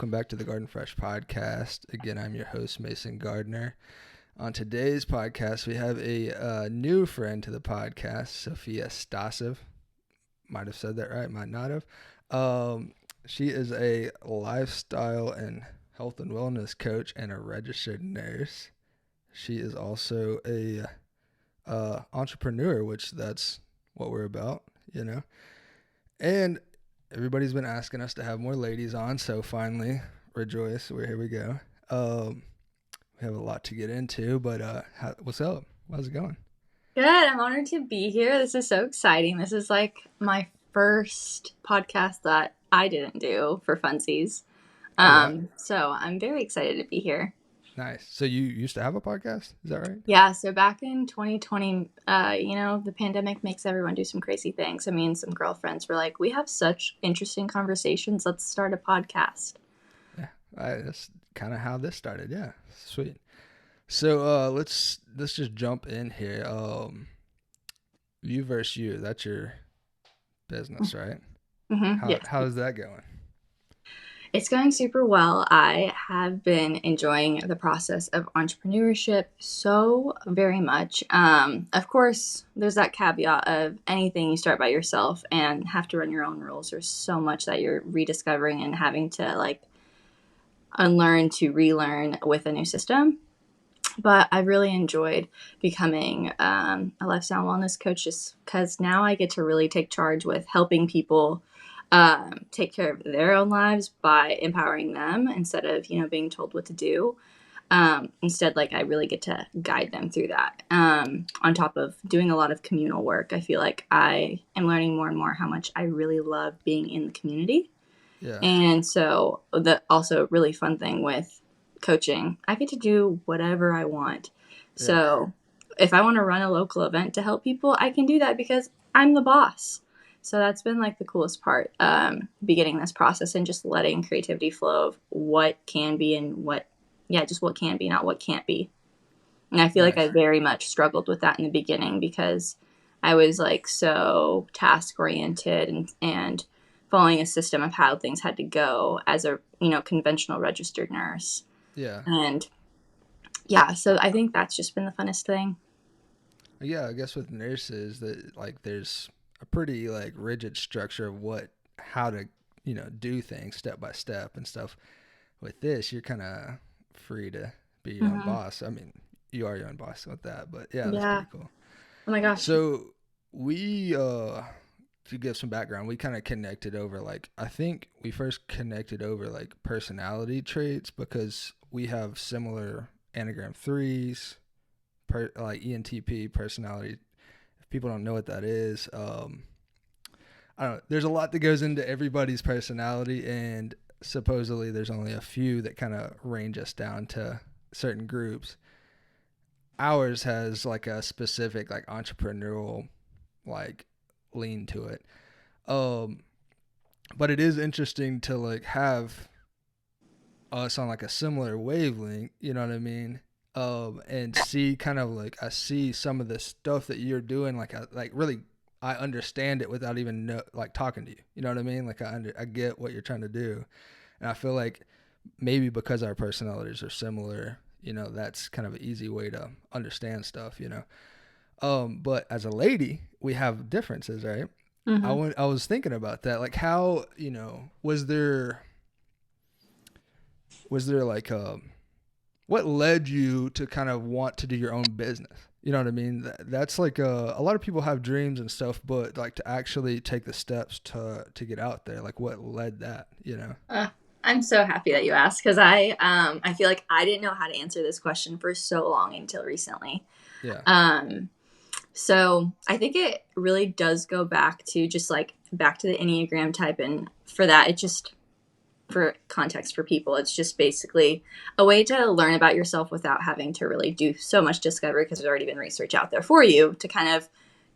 welcome back to the Garden Fresh podcast. Again, I'm your host, Mason Gardner. On today's podcast, we have a new friend to the podcast, Sofiya Stasiv. Might have said that right, might not have. She is a lifestyle and health and wellness coach and a registered nurse. She is also a entrepreneur, which that's what we're about, you know. And everybody's been asking us to have more ladies on, so finally, rejoice, here we go. We have a lot to get into, but what's up? How's it going? Good. I'm honored to be here. This is so exciting. This is like my first podcast that I didn't do for funsies. So I'm very excited to be here. Nice. So you used to have a podcast? Is that right? Yeah. So back in 2020, the pandemic makes everyone do some crazy things. I mean, some girlfriends were like, we have such interesting conversations. Let's start a podcast. Yeah. That's kind of how this started. Yeah. Sweet. So let's just jump in here. You versus you. That's your business, right? Mm-hmm. Yes. How's that going? It's going super well. I have been enjoying the process of entrepreneurship so very much. Of course, there's that caveat of anything you start by yourself and have to run your own rules. There's so much that you're rediscovering and having to like unlearn to relearn with a new system. But I've really enjoyed becoming a lifestyle wellness coach just because now I get to really take charge with helping people take care of their own lives by empowering them instead of, being told what to do. Instead, like I really get to guide them through that. On top of doing a lot of communal work, I feel like I am learning more and more how much I really love being in the community. Yeah. And so the also really fun thing with coaching, I get to do whatever I want. Yeah. So if I want to run a local event to help people, I can do that because I'm the boss. So that's been like the coolest part, beginning this process and just letting creativity flow of what can be and just what can be, not what can't be. And I feel like I very much struggled with that in the beginning because I was like so task oriented and following a system of how things had to go as a, conventional registered nurse. Yeah. And yeah, so I think that's just been the funnest thing. Yeah, I guess with nurses that like there's a pretty like rigid structure of how to, do things step by step and stuff. With this, you're kind of free to be your own boss. I mean, you are your own boss with that, but yeah, that's pretty cool. Oh my gosh. So we, to give some background, we kind of connected over I think we first connected over personality traits because we have similar Enneagram 3s, ENTP personality. If people don't know what that is, I don't know. There's a lot that goes into everybody's personality, and supposedly there's only a few that kind of range us down to certain groups. Ours has a specific entrepreneurial lean to it. But it is interesting to have us on a similar wavelength, you know what I mean? And see kind of I see some of the stuff that you're doing, really I understand it without even talking to you. You know what I mean? I get what you're trying to do. And I feel like maybe because our personalities are similar, that's kind of an easy way to understand stuff, But as a lady, we have differences, right? Mm-hmm. I was thinking about that. How, was there what led you to kind of want to do your own business? You know what I mean? That's a lot of people have dreams and stuff, but to actually take the steps to get out there, what led that, I'm so happy that you asked because I feel like I didn't know how to answer this question for so long until recently. Yeah. So I think it really does go back to just back to the Enneagram type. And for that, it just, for context for people, it's just basically a way to learn about yourself without having to really do so much discovery because there's already been research out there for you to kind of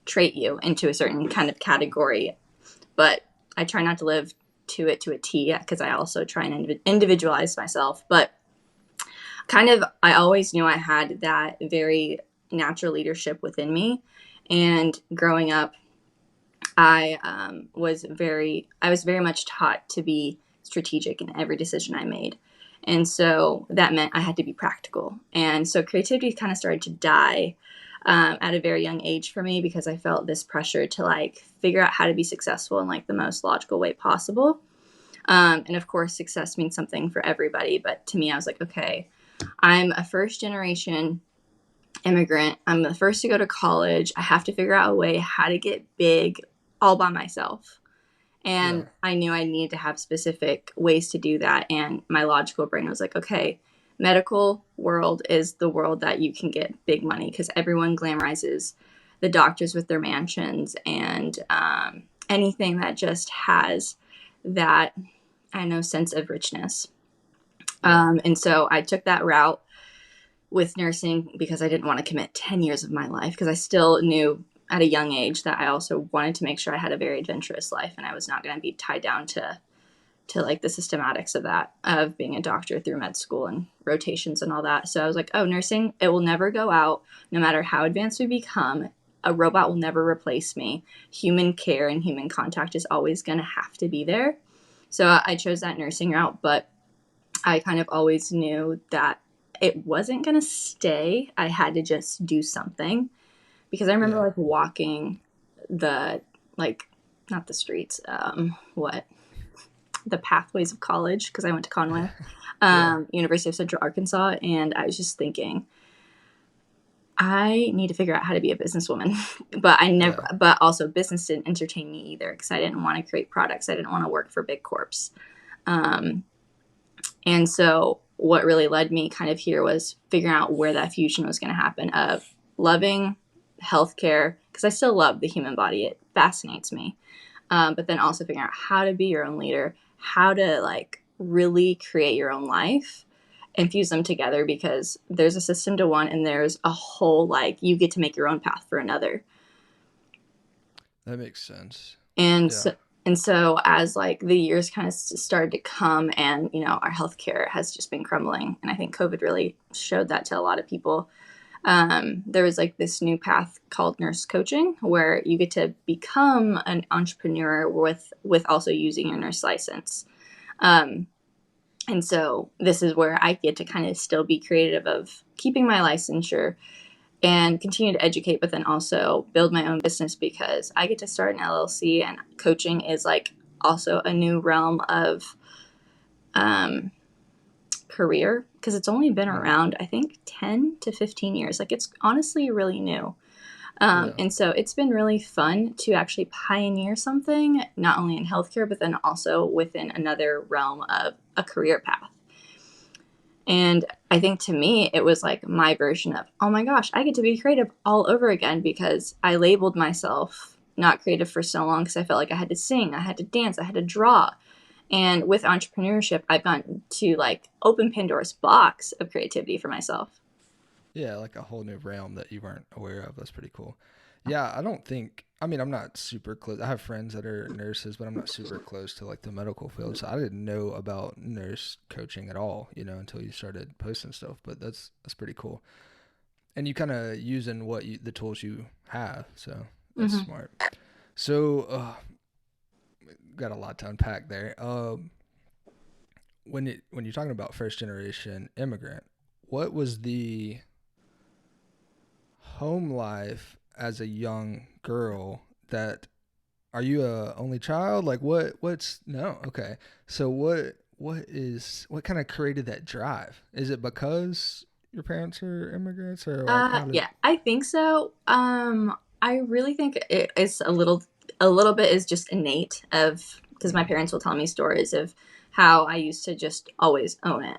trait you into a certain kind of category. But I try not to live to it to a T because I also try and individualize myself. But kind of, I always knew I had that very natural leadership within me. And growing up, I was very much taught to be strategic in every decision I made. And so that meant I had to be practical. And so creativity kind of started to die at a very young age for me, because I felt this pressure to like figure out how to be successful in like the most logical way possible. And of course, success means something for everybody. But to me, I was like, okay, I'm a first generation immigrant. I'm the first to go to college. I have to figure out a way how to get big all by myself. Yeah. And I knew I needed to have specific ways to do that. And my logical brain was like, okay, medical world is the world that you can get big money, because everyone glamorizes the doctors with their mansions and anything that just has that, I know, sense of richness. Yeah. And so I took that route with nursing because I didn't want to commit 10 years of my life, because I still knew at a young age that I also wanted to make sure I had a very adventurous life, and I was not going to be tied down to like the systematics of that, of being a doctor through med school and rotations and all that. So I was like, oh, nursing, it will never go out. No matter how advanced we become, a robot will never replace me. Human care and human contact is always going to have to be there. So I chose that nursing route, but I kind of always knew that it wasn't going to stay. I had to just do something, because I remember Yeah. like walking the, like, not the streets, what, the pathways of college, because I went to Conway, Yeah. University of Central Arkansas, and I was just thinking, I need to figure out how to be a businesswoman. But I never, Yeah. but also business didn't entertain me either, because I didn't want to create products. I didn't want to work for big corps. Um, and so what really led me kind of here was figuring out where that fusion was going to happen, of loving healthcare, because I still love the human body. It fascinates me. But then also figuring out how to be your own leader, how to like really create your own life and fuse them together, because there's a system to one and there's a whole, like, you get to make your own path for another. That makes sense. And Yeah. so, and so as like the years kind of started to come, and you know, our healthcare has just been crumbling, and I think COVID really showed that to a lot of people. There was like this new path called nurse coaching, where you get to become an entrepreneur with also using your nurse license. Um, and so this is where I get to kind of still be creative of keeping my licensure and continue to educate, but then also build my own business, because I get to start an LLC, and coaching is like also a new realm of um, career, because it's only been Mm. around, I think, 10 to 15 years. Like, it's honestly really new. Yeah. And so it's been really fun to actually pioneer something, not only in healthcare, but then also within another realm of a career path. And I think to me, it was like my version of, oh my gosh, I get to be creative all over again, because I labeled myself not creative for so long, because I felt like I had to sing, I had to dance, I had to draw. And with entrepreneurship, I've gotten to like open Pandora's box of creativity for myself. Yeah, like a whole new realm that you weren't aware of. That's pretty cool. Yeah, I don't think. I mean, I'm not super close. I have friends that are nurses, but I'm not super close to like the medical field. So I didn't know about nurse coaching at all, until you started posting stuff. But that's pretty cool. And you kind of using the tools you have. So that's Mm-hmm. smart. So got a lot to unpack there. When you're talking about first generation immigrant, what was the home life as a young girl? That Are you a only child? Like what's no, okay. So what kind of created that drive? Is it because your parents are immigrants, or like how did? Yeah, I think so. I really think it's a little bit is just innate, of because my Mm, parents will tell me stories of how I used to just always own it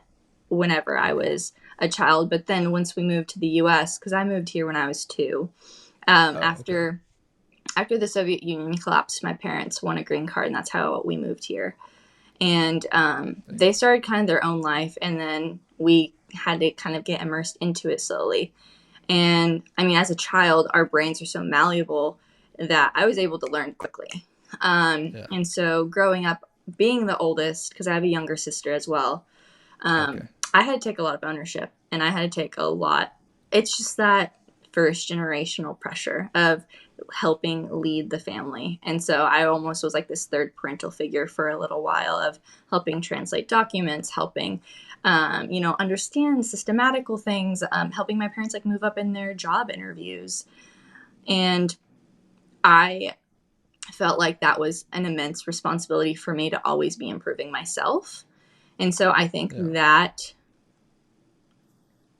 whenever I okay. was a child. But then once we moved to the U.S., because I moved here when I was 2, Oh, okay. after the Soviet Union collapsed, my parents won a green card, and that's how we moved here. And Dang. they started kind of their own life, and then we had to kind of get immersed into it slowly. And I mean, as a child, our brains are so malleable that I was able to learn quickly. Yeah. And so, growing up, being the oldest, because I have a younger sister as well, Okay. I had to take a lot of ownership, and I had to take a lot. It's just that first generational pressure of helping lead the family. And so I almost was like this third parental figure for a little while, of helping translate documents, helping understand systematical things, helping my parents like move up in their job interviews. And I felt like that was an immense responsibility for me to always be improving myself. And so I think Yeah. that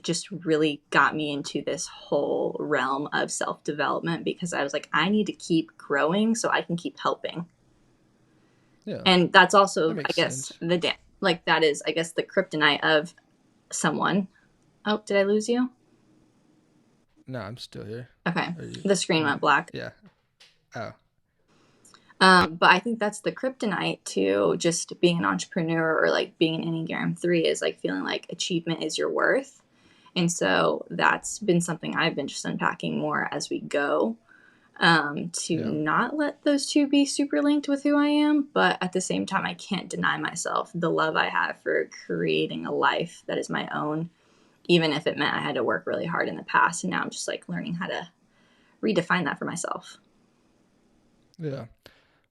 just really got me into this whole realm of self-development, because I was like, I need to keep growing so I can keep helping. Yeah. And that's also, That I makes guess, sense. that is, I guess, the kryptonite of someone. Oh, did I lose you? No, I'm still here. Okay. Are you? The screen went black. Yeah. Oh. But I think that's the kryptonite to just being an entrepreneur, or like being an Enneagram 3, is like feeling like achievement is your worth. And so that's been something I've been just unpacking more as we go, to Yeah. not let those two be super linked with who I am. But at the same time, I can't deny myself the love I have for creating a life that is my own, even if it meant I had to work really hard in the past. And now I'm just like learning how to redefine that for myself. Yeah.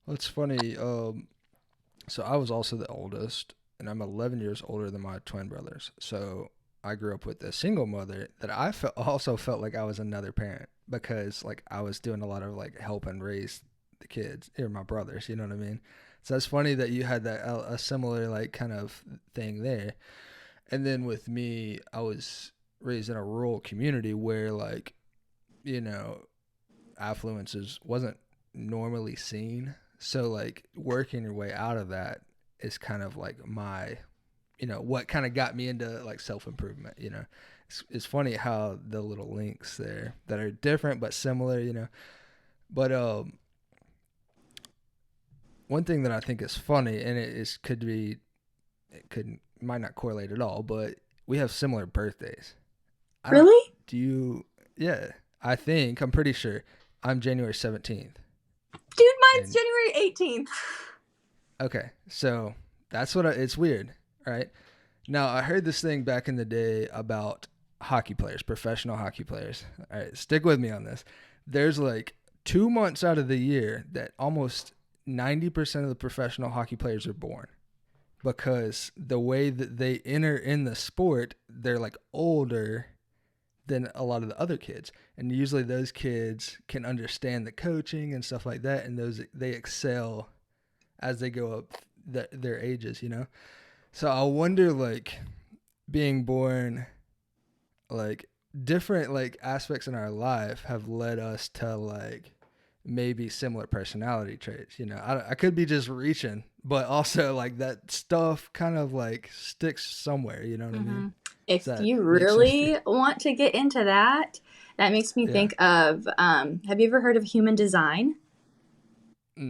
Well, it's funny. So I was also the oldest, and I'm 11 years older than my twin brothers. So I grew up with a single mother that I also felt like I was another parent, because like I was doing a lot of like helping raise the kids or my brothers. You know what I mean? So it's funny that you had that a similar like kind of thing there. And then with me, I was raised in a rural community where like you know affluences wasn't normally seen. So like working your way out of that is kind of like my, what kind of got me into like self improvement. It's funny how the little links there that are different but similar. But one thing that I think is funny, and it could might not correlate at all, but we have similar birthdays. I don't. Really? Do you? Yeah, I'm pretty sure. I'm January 17th. Dude, mine's And January 18th. okay, so it's weird, right? Now, I heard this thing back in the day about hockey players, professional hockey players. All right, stick with me on this. There's like 2 months out of the year that almost 90% of the professional hockey players are born, because the way that they enter in the sport, they're like older than a lot of the other kids. And usually those kids can understand the coaching and stuff like that, and they excel as they go up their ages. So I wonder, like, being born, like, different like aspects in our life have led us to like maybe similar personality traits. I could be just reaching, but also like that stuff kind of like sticks somewhere. You know what I mean? Mm-hmm. Does If that you make sense to you? really want to get into that, that makes me Yeah. think of, have you ever heard of human design? I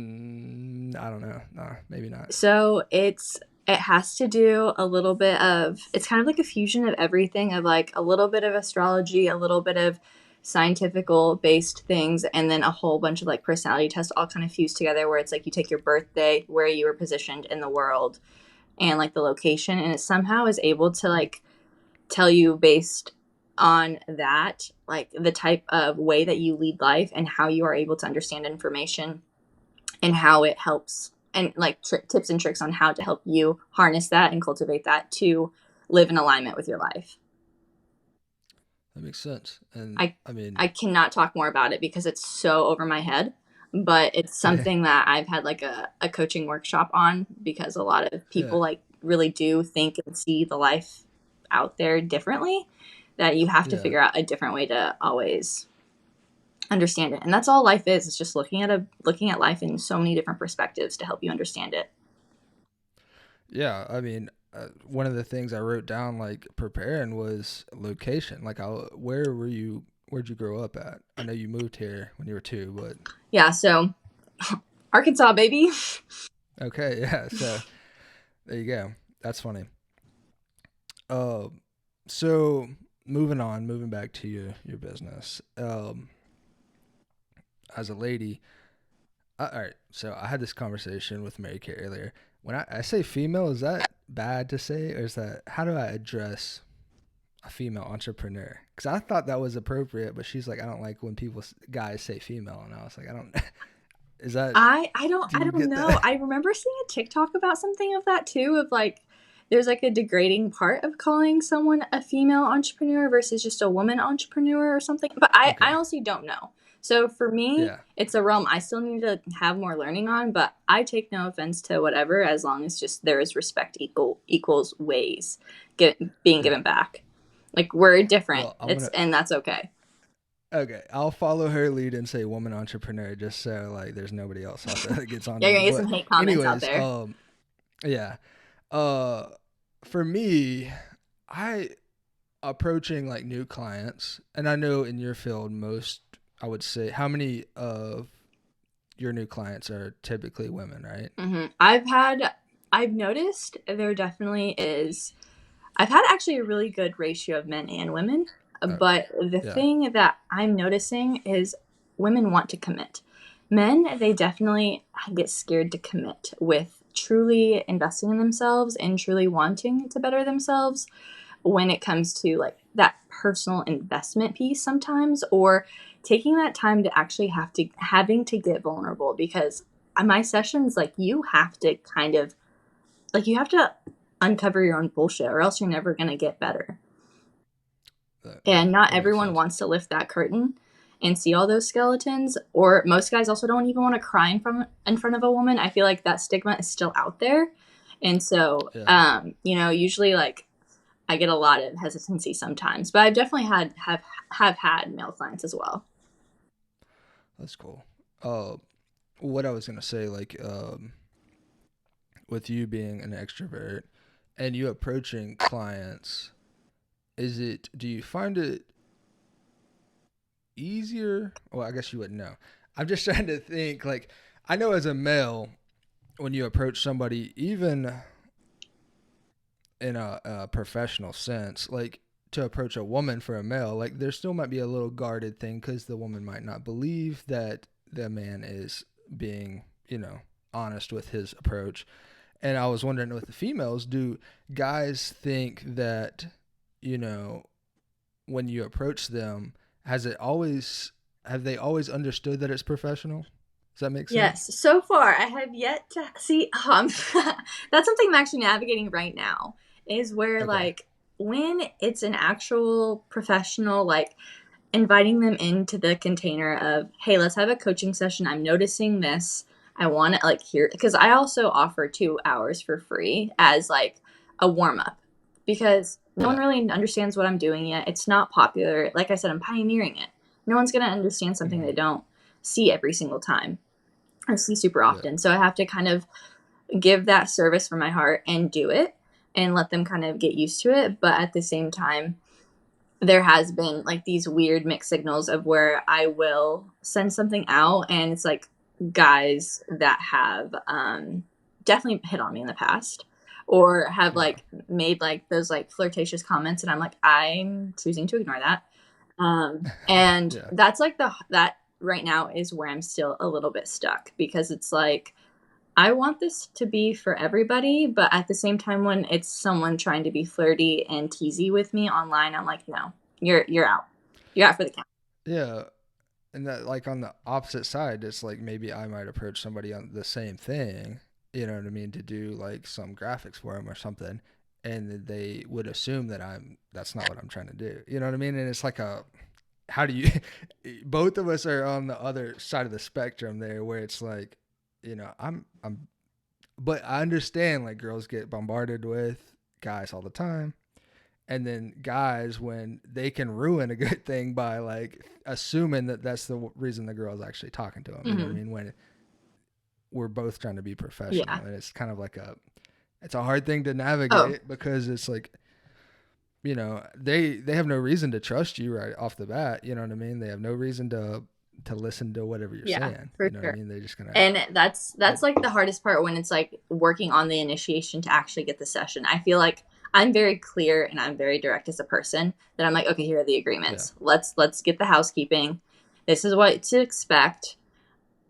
don't know. Nah, maybe not. So it has to do a little bit of, it's kind of like a fusion of everything, of like a little bit of astrology, a little bit of scientifical based things, and then a whole bunch of like personality tests all kind of fused together, where it's like you take your birthday, where you were positioned in the world, and like the location, and it somehow is able to like tell you, based on that, like the type of way that you lead life and how you are able to understand information, and how it helps, and like tips and tricks on how to help you harness that and cultivate that to live in alignment with your life. That makes sense. And I I mean, I cannot talk more about it because it's so over my head, but it's yeah, something that I've had like a coaching workshop on, because a lot of yeah, people like really do think and see the life out there differently, that you have to yeah, figure out a different way to always understand it. And that's all life is. It's just looking at life in so many different perspectives to help you understand it. yeah. I mean, one of the things I wrote down like preparing was location. Like, where were you? Where'd you grow up at? I know you moved here when you were 2, but Yeah, so Arkansas, baby. okay, yeah. So there you go. That's funny. Uh, so moving back to your business. As a lady, all right. So I had this conversation with Mary Kay earlier. When I say female, is that bad to say, or is that how do I address a female entrepreneur, because I thought that was appropriate, but she's like, I don't like when guys say female, and I was like, I don't. Is that? Do I you don't get know. that? I remember seeing a TikTok about something of that too, of like there's like a degrading part of calling someone a female entrepreneur versus just a woman entrepreneur or something. But I Okay. honestly don't know. So for me, Yeah. it's a realm I still need to have more learning on, but I take no offense to whatever as long as just there is respect equals ways being Yeah. given back. Like we're different. Well, I'm It's gonna. and that's okay. Okay, I'll follow her lead and say woman entrepreneur, just so like there's nobody else out there that gets on You're me. gonna get But some hate comments out anyways, there. yeah. Uh, for me, I approaching like new clients, and I know in your field, most I would say, how many of your new clients are typically women, right? I've noticed there definitely is. I've had actually a really good ratio of men and women, Uh, but the yeah, thing that I'm noticing is women want to commit. Men, they definitely get scared to commit with truly investing in themselves and truly wanting to better themselves when it comes to like that personal investment piece sometimes, or taking that time to actually having to get vulnerable, because on my sessions, like you have to kind of like you have to uncover your own bullshit or else you're never going to get better. yeah, And not that makes everyone sense. wants to lift that curtain and see all those skeletons, or most guys also don't even want to cry in front of a woman. I feel like that stigma is still out there. And so Yeah, usually like I get a lot of hesitancy sometimes, but I've definitely have had male clients as well. that's cool. Uh, what I was gonna say, like, with you being an extrovert and you approaching clients, do you find it easier? Well, I guess you wouldn't know. I'm just trying to think. Like, I know as a male, when you approach somebody, even in a professional sense, like to approach a woman for a male, like there still might be a little guarded thing because the woman might not believe that the man is being, honest with his approach. And I was wondering with the females, do guys think that, you know, when you approach them, has it always have they always understood that it's professional? Does that make sense? Yes, so far I have yet to see. That's something I'm actually navigating right now. Is where Okay. like when it's an actual professional, like inviting them into the container of, hey, let's have a coaching session. I'm noticing this. I want to like hear, because I also offer 2 hours for free as like a warm up, because no one Yeah. really understands what I'm doing yet. It's not popular. Like I said, I'm pioneering it. No one's gonna understand something Mm-hmm. they don't see every single time. I see super Yeah. often. So I have to kind of give that service from my heart and do it and let them kind of get used to it. But at the same time, there has been like these weird mixed signals of where I will send something out and it's like guys that have definitely hit on me in the past or have Yeah. like made like those like flirtatious comments, and I'm like, I'm choosing to ignore that. And Yeah. that's like that right now is where I'm still a little bit stuck, because it's like I want this to be for everybody, but at the same time, when it's someone trying to be flirty and teasy with me online, I'm like, no, you're out. You're out for the count. Yeah. And that, like, on the opposite side, it's like maybe I might approach somebody on the same thing, you know what I mean, to do like some graphics for them or something, and they would assume that that's not what I'm trying to do, you know what I mean? And it's like how do you, both of us are on the other side of the spectrum there, where it's like, but I understand like girls get bombarded with guys all the time, and then guys when they can ruin a good thing by like assuming that that's the reason the girl is actually talking to them, you know what I Mm-hmm. mean, when we're both trying to be Yeah. professional, and it's kind of like it's a hard thing to Oh, navigate because it's like, they have no reason to trust you right off the bat, you know what I mean, they have no reason to listen to whatever you're yeah, saying, for you know what I sure. mean, they're just gonna And that's it, like the hardest part when it's like working on the initiation to actually get the session. I feel like I'm very clear and I'm very direct as a person that I'm like, okay, here are the yeah, agreements. Let's get the housekeeping. This is what to expect,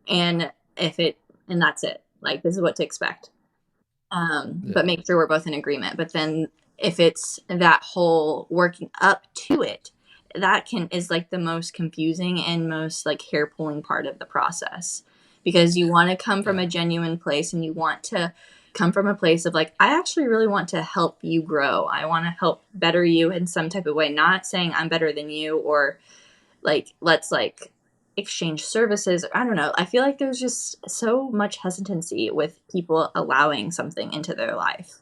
and if it and that's it. Like this is what to expect. But yeah, make sure we're both in agreement. But then if it's that whole working up to it, that can is like the most confusing and most like hair pulling part of the process, because you want to come from Yeah. a genuine place, and you want to come from a place of like, I actually really want to help you grow. I want to help better you in some type of way, not saying I'm better than you, or like let's like exchange services. I don't know. I feel like there's just so much hesitancy with people allowing something into their life.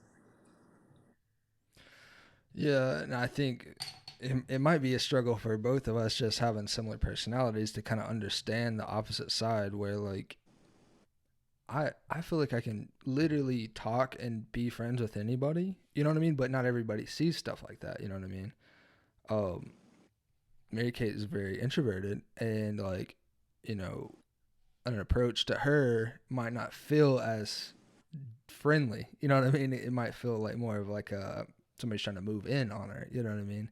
Yeah, and I think it might be a struggle for both of us just having similar personalities to kind of understand the opposite side where like I feel like I can literally talk and be friends with anybody, you know what I mean? But not everybody sees stuff like that, you know what I mean? Um Mary Kate is very introverted and like, you know, an approach to her might not feel as friendly, you know what I mean? It might feel like more of like somebody's trying to move in on her, you know what I mean?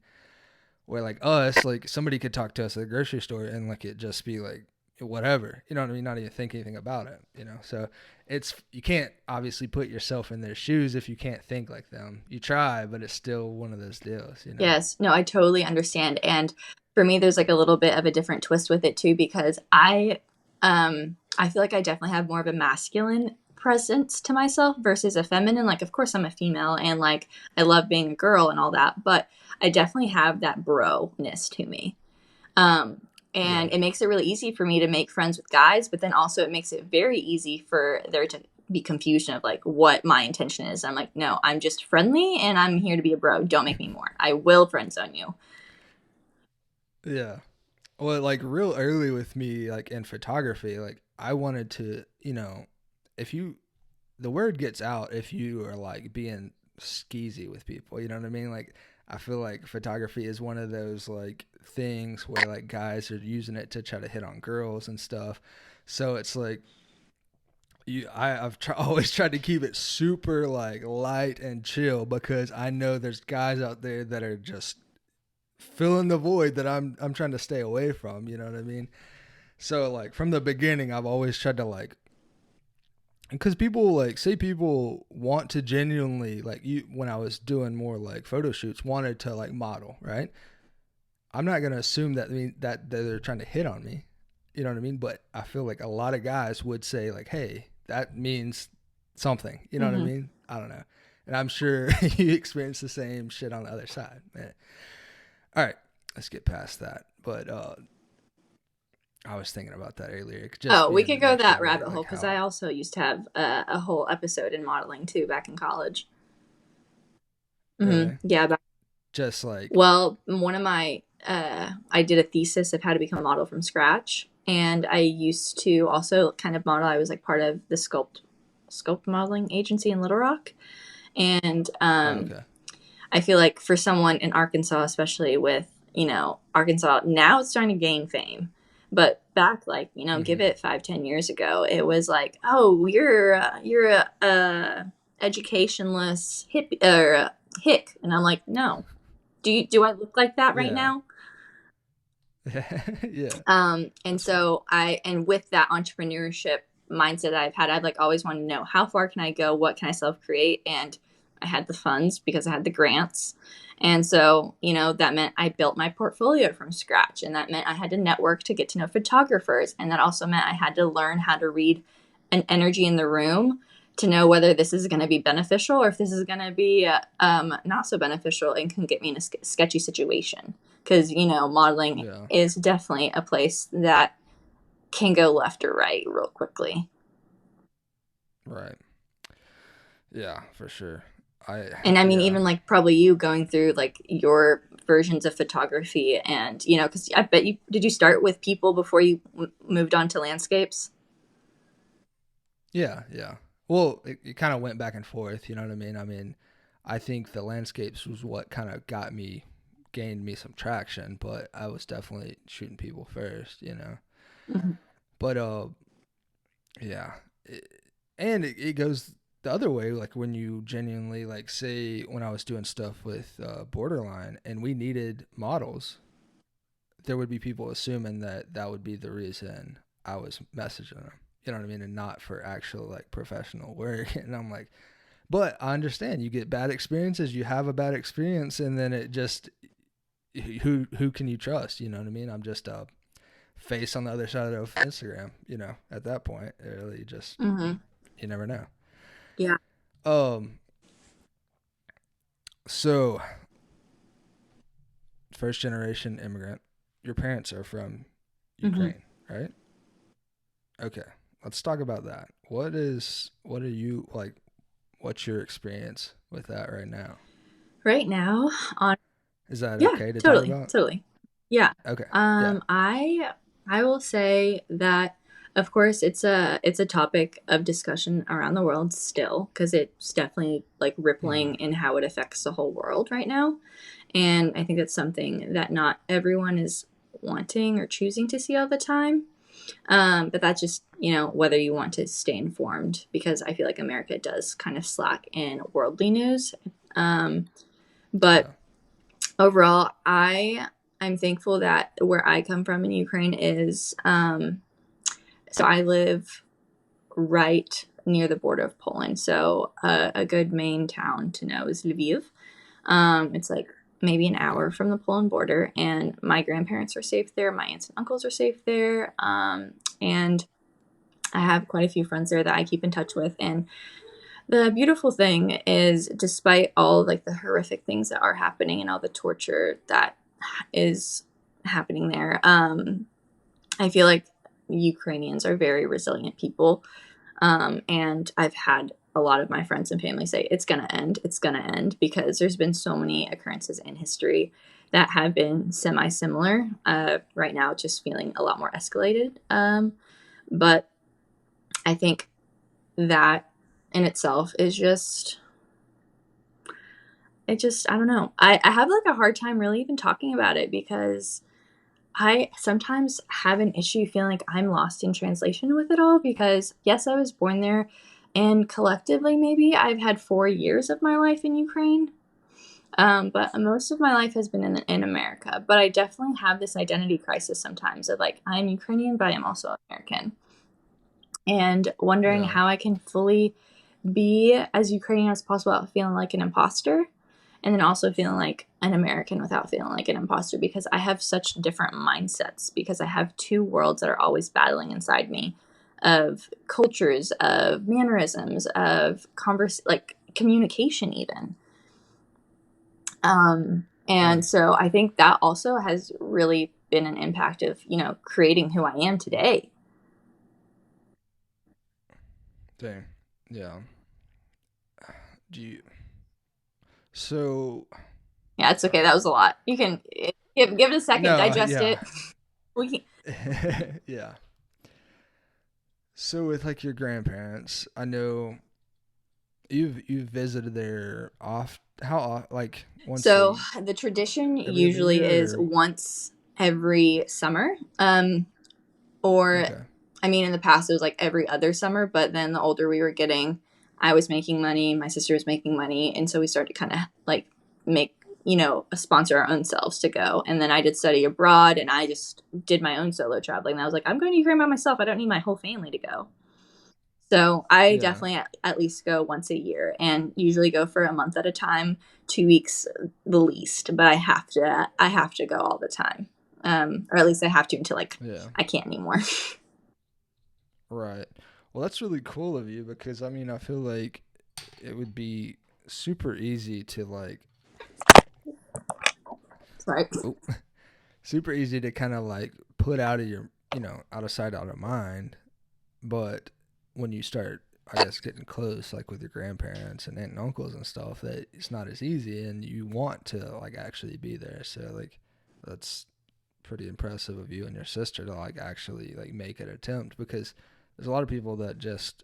Where like us, like somebody could talk to us at the grocery store and like it just be like whatever, you know what I mean? Not even think anything about it, you know? So it's, you can't obviously put yourself in their shoes if you can't think like them. You try, but it's still one of those deals, you know? Yes, no, I totally understand. And for me, there's like a little bit of a different twist with it too, because I feel like I definitely have more of a masculine presence to myself versus a feminine. Like, of course, I'm a female, and like I love being a girl and all that, but I definitely have that bro-ness to me. Um, Yeah. and it makes it really easy for me to make friends with guys, but then also it makes it very easy for there to be confusion of like what my intention is. I'm like, no, I'm just friendly and I'm here to be a bro. Don't make me more. I will friend zone you. Yeah. Well, like real early with me, like in photography, like I wanted to, you know, if you, the word gets out if you are like being skeezy with people, you know what I mean? Like I feel like photography is one of those like things where like guys are using it to try to hit on girls and stuff. So it's like always tried to keep it super like light and chill because I know there's guys out there that are just filling the void that I'm trying to stay away from, you know what I mean? So like from the beginning I've always tried to like, because people like say people want to genuinely like you, when I was doing more like photo shoots, wanted to like model, right? I'm not gonna assume that that they're trying to hit on me, you know what I mean? But I feel like a lot of guys would say like, hey, that means something, you know what I Mm-hmm. mean? I don't know, and I'm sure you experience the same shit on the other side, man. All right, let's get past that. But I was thinking about that earlier, just Oh, we being could an go that extrovert, rabbit like hole because how, I also used to have a whole episode in modeling too back in college. really, Yeah. just like, Well, one of my, I did a thesis of how to become a model from scratch. And I used to also kind of model. I was like part of the sculpt modeling agency in Little Rock. And oh, okay, I feel like for someone in Arkansas, especially with, Arkansas, now it's starting to gain fame. But back, like, give mm-hmm. it 5, 10 years ago, it was like, oh, you're a educationless hick. And I'm like, no. Do I look like that right Yeah. now? Yeah, And that's funny. so and with that entrepreneurship mindset that I've had, I've like always wanted to know how far can I go? What can I self create? And I had the funds because I had the grants. And so, that meant I built my portfolio from scratch. And that meant I had to network to get to know photographers. And that also meant I had to learn how to read an energy in the room to know whether this is going to be beneficial or if this is going to be not so beneficial and can get me in a sketchy situation. Because, modeling Yeah, is definitely a place that can go left or right real quickly. right. Yeah, for sure. I And I mean, yeah. even like probably you going through like your versions of photography, and, because I bet did you start with people before you moved on to landscapes? Yeah, yeah. Well, it kind of went back and forth, you know what I mean? I mean, I think the landscapes was what kind of gained me some traction, but I was definitely shooting people first, you know. Mm-hmm. But yeah. And it goes the other way, like when you genuinely like say when I was doing stuff with Borderline and we needed models, there would be people assuming that that would be the reason I was messaging them. You know what I mean? And not for actual like professional work. And I'm like, But I understand you get bad experiences, you have a bad experience, and then it just who can you trust? You know what I mean? I'm just a face on the other side of Instagram. You know, at that point, it really just Mm-hmm. you never know. Yeah. Um. So, first generation immigrant. Your parents are from Mm-hmm. Ukraine, right? Okay. Let's talk about that. What are you like? What's your experience with that right now? Right now, on Is that yeah, okay to talk totally, about? totally. Yeah. Okay. Yeah. I will say that of course it's a topic of discussion around the world still because it's definitely like Mm-hmm. rippling in how it affects the whole world right now. And I think that's something that not everyone is wanting or choosing to see all the time. But that's just, whether you want to stay informed because I feel like America does kind of slack in worldly news. Um, but Yeah. overall, I'm thankful that where I come from in Ukraine is so I live right near the border of Poland. So a good main town to know is Lviv. It's like maybe an Okay. hour from the Poland border, and my grandparents are safe there. My aunts and uncles are safe there, and I have quite a few friends there that I keep in touch with. And the beautiful thing is, despite all like the horrific things that are happening and all the torture that is happening there, I feel like Ukrainians are very resilient people. And I've had a lot of my friends and family say it's going to end, it's going to end, because there's been so many occurrences in history that have been semi similar. Right now, just feeling a lot more escalated. But I think that in itself is just, I don't know. I have like a hard time really even talking about it because I sometimes have an issue feeling like I'm lost in translation with it all because, yes, I was born there, and collectively, maybe I've had 4 years of my life in Ukraine. But most of my life has been in America. But I definitely have this identity crisis sometimes of like, I'm Ukrainian, but I'm also American. And wondering Yeah. how I can fully be as Ukrainian as possible without feeling like an imposter, and then also feeling like an American without feeling like an imposter because I have such different mindsets because I have two worlds that are always battling inside me of cultures, of mannerisms, of like communication even. Yeah. And so I think that also has really been an impact of, creating who I am today. Dang. Yeah. Do you? So Yeah, it's okay. That was a lot. You can give it a second, no. digest Yeah. it. We Yeah. So with like your grandparents, I know you've visited there off like once So the tradition every other usually is year or once every summer. Or okay. I mean in the past it was like every other summer, but then the older we were getting, I was making money, my sister was making money, and so we started kind of like make, sponsor our own selves to go. And then I did study abroad and I just did my own solo traveling. And I was like, I'm going to Ukraine by myself. I don't need my whole family to go. So I Yeah. definitely at least go once a year and usually go for a month at a time, 2 weeks the least. But I have to go all the time, or at least I have to until like Yeah. I can't anymore. Right. Well, that's really cool of you because I mean, I feel like it would be super easy to like Sorry. oh, super easy to kind of like put out of your, out of sight, out of mind. But when you start, I guess, getting close, like with your grandparents and aunt and uncles and stuff, that it's not as easy, and you want to like actually be there. So like, that's pretty impressive of you and your sister to like actually like make an attempt because there's a lot of people that just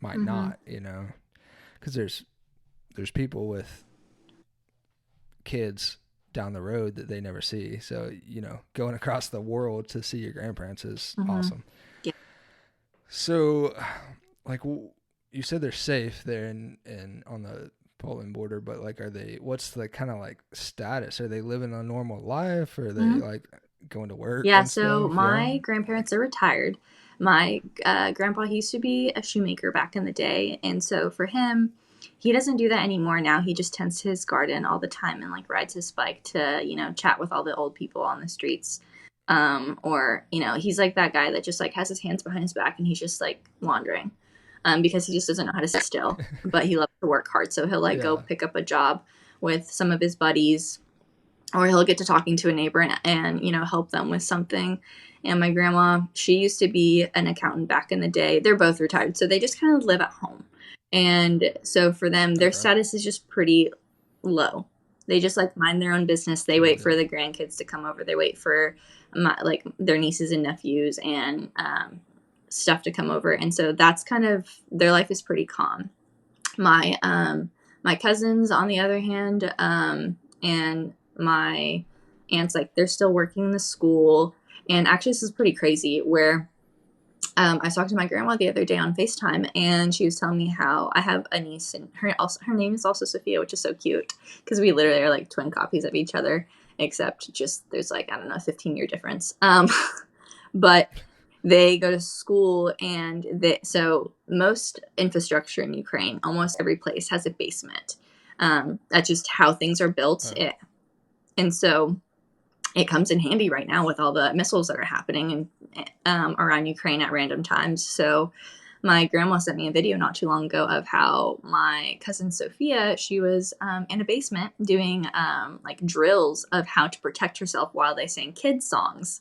might Mm-hmm. not, because there's people with kids down the road that they never see. So, going across the world to see your grandparents is Mm-hmm. awesome. Yeah. So, like, you said they're safe there in on the Poland border, but like, what's the kind of like status? Are they living a normal life? Or are they Mm-hmm. like going to work Yeah. and So stuff? Yeah. my grandparents are retired. My grandpa he used to be a shoemaker back in the day, and so for him, He doesn't do that anymore now. He just tends his garden all the time and like rides his bike to, chat with all the old people on the streets. Or, he's like that guy that just like has his hands behind his back and he's just like wandering. Because he just doesn't know how to sit still, but he loves to work hard. So he'll like go Yeah. pick up a job with some of his buddies, or he'll get to talking to a neighbor and help them with something. And my grandma, she used to be an accountant back in the day. They're both retired, so they just kind of live at home. And so for them, their Okay. status is just pretty low. They just like mind their own business. They wait for Yeah. the grandkids to come over. They wait for like their nieces and nephews and stuff to come over. And so that's kind of their life is pretty calm. My cousins, on the other hand, and my aunts, like they're still working in the school. And actually, this is pretty crazy. Where I talked to my grandma the other day on FaceTime, and she was telling me how I have a niece, and her name is also Sophia, which is so cute because we literally are like twin copies of each other, except just there's like I don't know 15-year difference. But they go to school, and so most infrastructure in Ukraine, almost every place has a basement. That's just how things are built, Oh. and so it comes in handy right now with all the missiles that are happening around Ukraine at random times. So my grandma sent me a video not too long ago of how my cousin Sophia, she was in a basement doing like drills of how to protect herself while they sang kids songs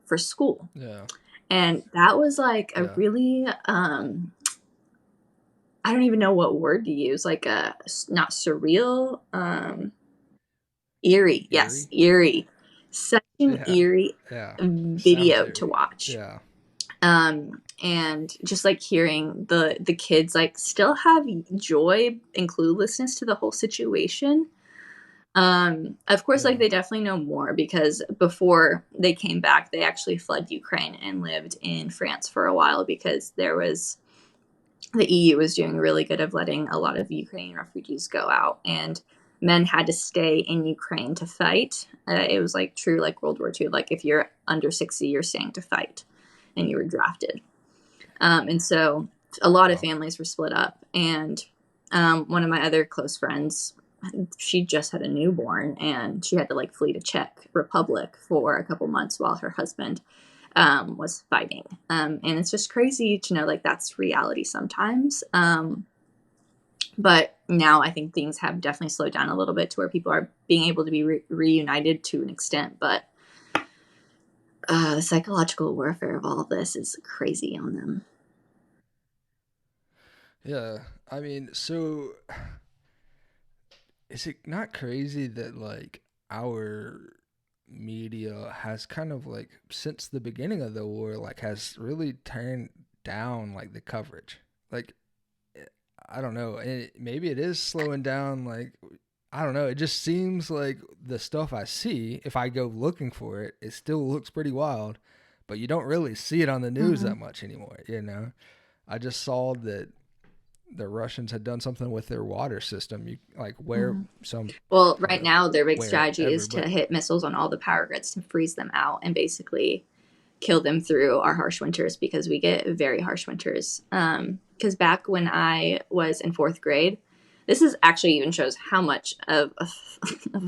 for school. Yeah. And that was like a Yeah. really I don't even know what word to use, like a not surreal, eerie. Yes, Eerie. eerie. Such an Yeah. eerie Yeah. Sounds video to eerie. watch. Yeah. And just like hearing the kids like still have joy and cluelessness to the whole situation. Of course, like Yeah. they definitely know more because before they came back, they actually fled Ukraine and lived in France for a while because the EU was doing really good of letting a lot of Ukrainian refugees go out, and men had to stay in Ukraine to fight. It was like true, like World War II. Like if you're under 60, you're staying to fight, and you were drafted. And so a lot of Wow. families were split up. And one of my other close friends, she just had a newborn, and she had to like flee to Czech Republic for a couple months while her husband was fighting. And it's just crazy to know like that's reality sometimes. But now I think things have definitely slowed down a little bit to where people are being able to be reunited to an extent. But the psychological warfare of all of this is crazy on them. Yeah. I mean, so is it not crazy that like our media has kind of like since the beginning of the war like has really turned down like the coverage? Like I don't know. Maybe it is slowing down. Like, I don't know. It just seems like the stuff I see, if I go looking for it, it still looks pretty wild, but you don't really see it on the news Mm-hmm. that much anymore. You know, I just saw that the Russians had done something with their water system. You like where Mm-hmm. some, Well, I don't right know now, their big strategy wherever, is to but hit missiles on all the power grids to freeze them out and basically kill them through our harsh winters because we get very harsh winters. Because back when I was in fourth grade, this is actually even shows how much of a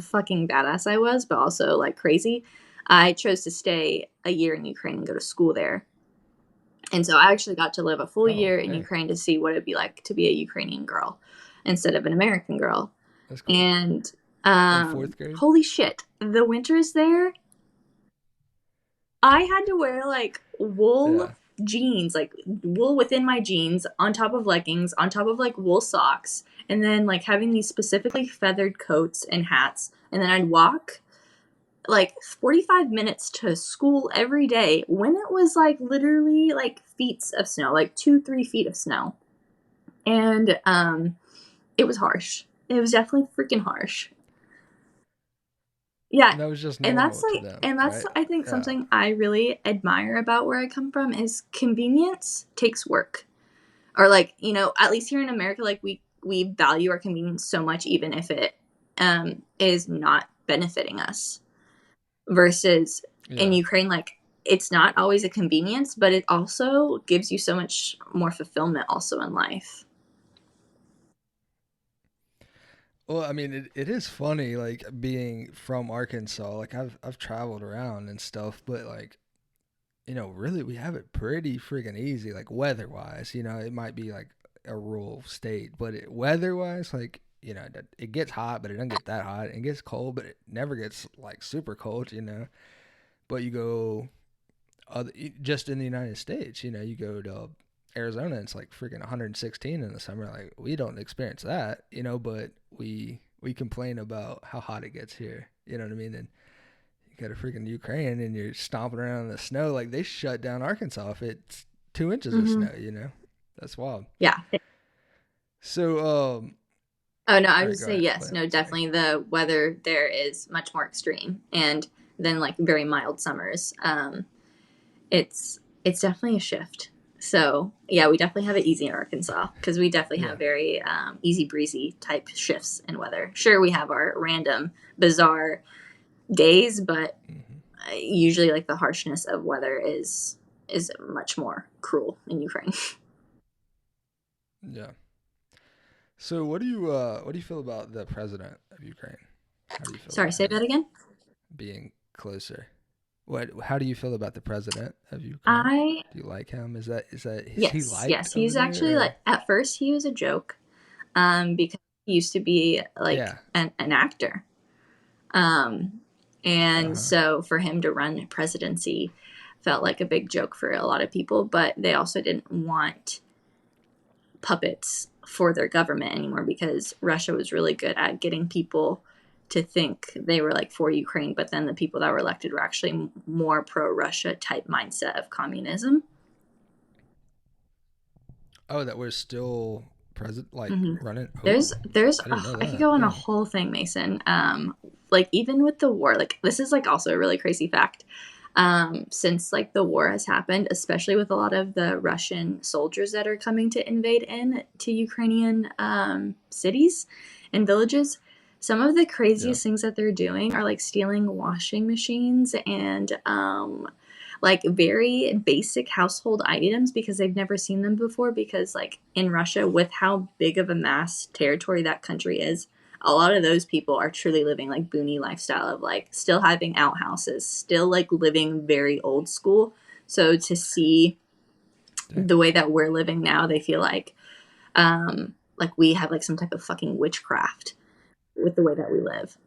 fucking badass I was, but also like crazy. I chose to stay a year in Ukraine and go to school there. And so I actually got to live a full oh year in hey, Ukraine to see what it'd be like to be a Ukrainian girl instead of an American girl. that's cool. And In fourth grade, holy shit, the winters there, I had to wear like wool yeah, jeans, like wool within my jeans, on top of leggings, on top of like wool socks, and then like having these specifically feathered coats and hats. And then I'd walk like 45 minutes to school every day when it was like literally like feet of snow, like 2, 3 feet of snow. And it was harsh. It was definitely freaking harsh. Yeah, and that was just and normal to them, that's right? I think Yeah, something I really admire about where I come from is convenience takes work. Or like, at least here in America, like we value our convenience so much even if it is not benefiting us. Versus in yeah, Ukraine, like it's not always a convenience, but it also gives you so much more fulfillment also in life. Well, I mean, it is funny, like being from Arkansas. Like I've traveled around and stuff, but like really we have it pretty freaking easy, like weather wise. It might be like a rural state, but weather wise, like it gets hot, but it doesn't get that hot. It gets cold, but it never gets like super cold. But you go just in the United States, you go to Arizona, it's like freaking 116 in the summer. Like we don't experience that, but we complain about how hot it gets here. You know what I mean? And you got a freaking Ukraine, and you're stomping around in the snow. Like they shut down Arkansas if it's 2 inches of Hmm. snow. That's wild. Yeah. So, Oh no, I all would right, just go say ahead. Go yes. ahead. No, Sorry. definitely the weather there is much more extreme, and then like very mild summers. It's definitely a shift. So yeah, we definitely have it easy in Arkansas because we definitely Yeah. have very easy breezy type shifts in weather. Sure, we have our random bizarre days, but Hmm. usually like the harshness of weather is much more cruel in Ukraine. Yeah. So, what do you feel about the president of Ukraine? How do you feel Sorry, about say that him again. being closer? How do you feel about the president of Ukraine? I Do you like him? Is he Yes, liked yes, over he's there actually like or at first he was a joke, because he used to be like yeah. an actor. Um, and Uh-huh. so for him to run presidency felt like a big joke for a lot of people, but they also didn't want puppets for their government anymore because Russia was really good at getting people to think they were like for Ukraine, but then the people that were elected were actually more pro Russia type mindset of communism. Oh, that we're still president like Hmm. running. There's Oh, there's I didn't know I could that. go on a Dang. whole thing, Mason. Like even with the war, like this is like also a really crazy fact. Since like the war has happened, especially with a lot of the Russian soldiers that are coming to invade in to Ukrainian cities and villages, some of the Yeah. craziest things that they're doing are like stealing washing machines and like very basic household items because they've never seen them before. Because like in Russia, with how big of a mass territory that country is, a lot of those people are truly living like boony lifestyle of like still having outhouses, still like living very old school. So to see Dang. the way that we're living now, they feel like we have like some type of fucking witchcraft with the way that we live.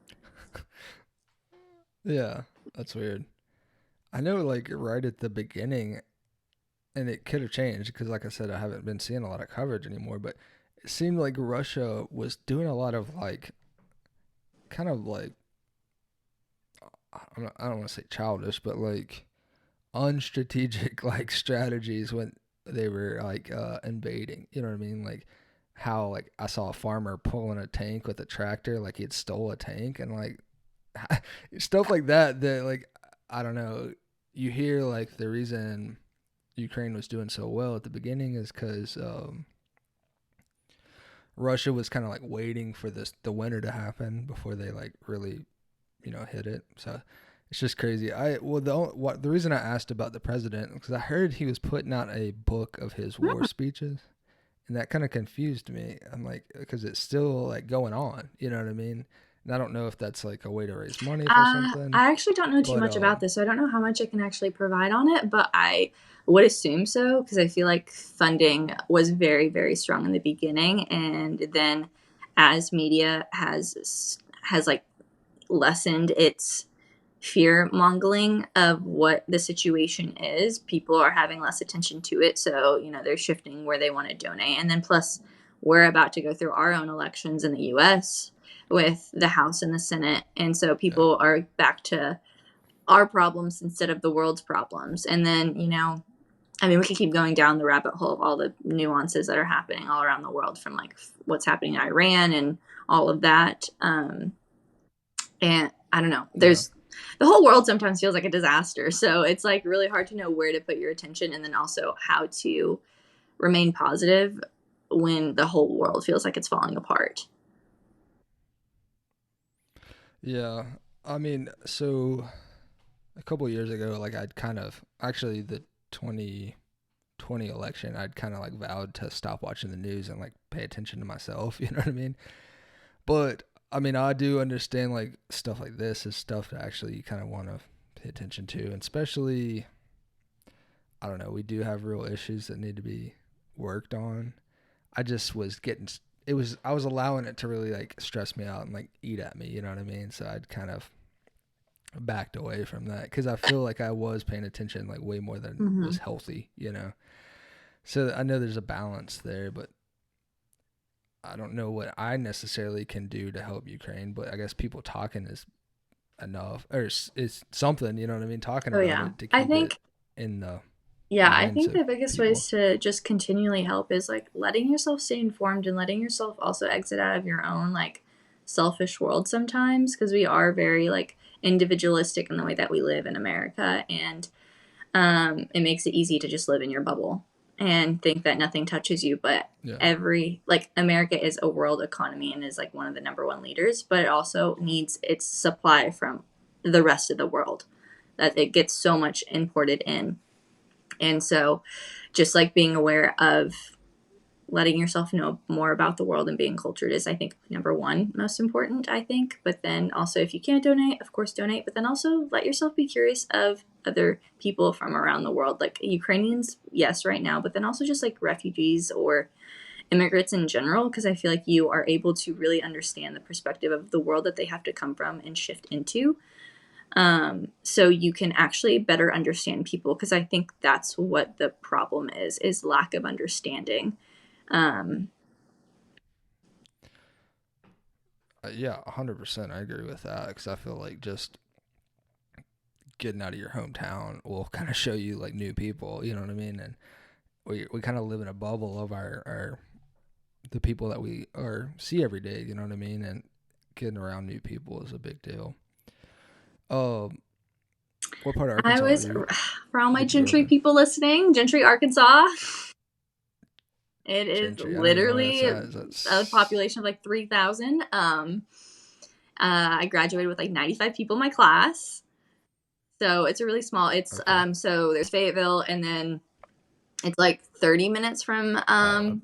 Yeah. That's weird. I know like right at the beginning, and it could have changed because like I said, I haven't been seeing a lot of coverage anymore, but it seemed like Russia was doing a lot of like kind of like I don't want to say childish, but like unstrategic like strategies when they were like invading. You know what I mean? Like how like I saw a farmer pulling a tank with a tractor, like he'd stole a tank, and like stuff like that. That like I don't know. You hear like the reason Ukraine was doing so well at the beginning is because Russia was kind of like waiting for the winter to happen before they like really hit it. So it's just crazy. The reason I asked about the president because I heard he was putting out a book of his war speeches, and that kind of confused me. I'm like, because it's still like going on. You know what I mean? And I don't know if that's like a way to raise money for something, I actually don't know too but much about this, so I don't know how much I can actually provide on it, but I would assume so because I feel like funding was very, very strong in the beginning, and then as media has like lessened its fear mongering of what the situation is, people are having less attention to it. So, they're shifting where they want to donate. And then plus, we're about to go through our own elections in the US with the House and the Senate. And so yeah, people are back to our problems instead of the world's problems. And then, I mean, we could keep going down the rabbit hole of all the nuances that are happening all around the world from like what's happening in Iran and all of that. And I don't know. yeah, There's the whole world sometimes feels like a disaster. So it's like really hard to know where to put your attention and then also how to remain positive when the whole world feels like it's falling apart. yeah. I mean, so a couple years ago, like I'd kind of actually the 2020 election, I'd kind of like vowed to stop watching the news and like pay attention to myself. You know what I mean? But I mean, I do understand like stuff like this is stuff that actually you kind of want to pay attention to, and especially, I don't know, we do have real issues that need to be worked on. I just was getting I was allowing it to really like stress me out and like eat at me, you know what I mean? So I'd kind of backed away from that because I feel like I was paying attention like way more than Mm-hmm. was healthy, you know. So I know there's a balance there, but I don't know what I necessarily can do to help Ukraine. But I guess people talking is enough, or it's something, you know what I mean? Talking Oh about yeah. it to I keep it think in the Yeah, I minds think of the biggest people. ways to just continually help is like letting yourself stay informed and letting yourself also exit out of your own like selfish world sometimes because we are very like individualistic in the way that we live in America, and it makes it easy to just live in your bubble and think that nothing touches you. But Yeah. every like America is a world economy and is like one of the number one leaders, but it also needs its supply from the rest of the world. That it gets so much imported in, and so just like being aware of letting yourself know more about the world and being cultured is, I think, number one most important, I think. But then also, if you can't donate, of course, donate. But then also let yourself be curious of other people from around the world, like Ukrainians, yes, right now, but then also just like refugees or immigrants in general, because I feel like you are able to really understand the perspective of the world that they have to come from and shift into, so you can actually better understand people, because I think that's what the problem is lack of understanding. um, Yeah, 100%. I agree with that because I feel like just getting out of your hometown will kind of show you like new people, you know what I mean? And we kind of live in a bubble of our the people that we see every day, you know what I mean? And getting around new people is a big deal. Um, what part of I Arkansas was, for all my did you grow up Gentry in? people listening, Gentry, Arkansas. It is Gentry. I don't even know where that's literally at. Is that a population of like 3,000. I graduated with like 95 people in my class. So it's a really small, it's, okay? so there's Fayetteville, and then it's like 30 minutes from, Uh,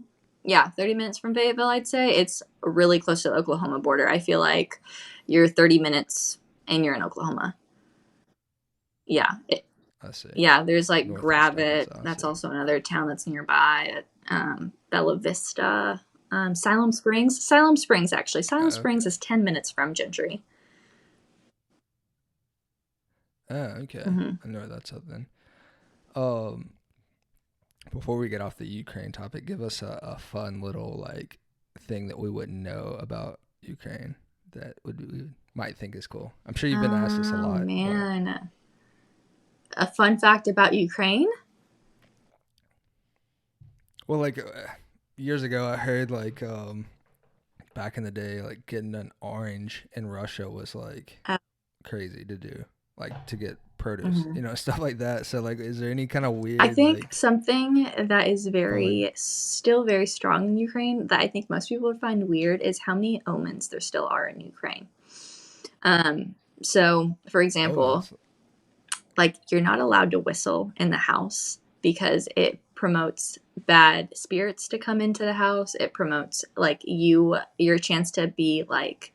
yeah, 30 minutes from Fayetteville, I'd say. It's really close to the Oklahoma border. I feel like you're 30 minutes and you're in Oklahoma. Yeah. I see. Yeah, there's like Northeast Gravette. Arkansas. I That's see. also another town that's nearby. Bella Vista. Siloam Springs. Siloam Springs, actually. Siloam Okay. Springs is 10 minutes from Gentry. Oh, okay. Hmm. I know where that's at then. Um, before we get off the Ukraine topic, give us a fun little like thing that we wouldn't know about Ukraine that we might think is cool. I'm sure you've been asked this a Oh, lot, but man. A fun fact about Ukraine? well, like years ago, I heard like back in the day, like getting an orange in Russia was like Uh, crazy to do, like to get produce, mhm. stuff like that. So like, is there any kind of I weird think like something that is fun? still very strong in Ukraine that I think most people would find weird is how many omens there still are in Ukraine. Um, so, for example, Omens. like you're not allowed to whistle in the house because it promotes bad spirits to come into the house. It promotes like your chance to be like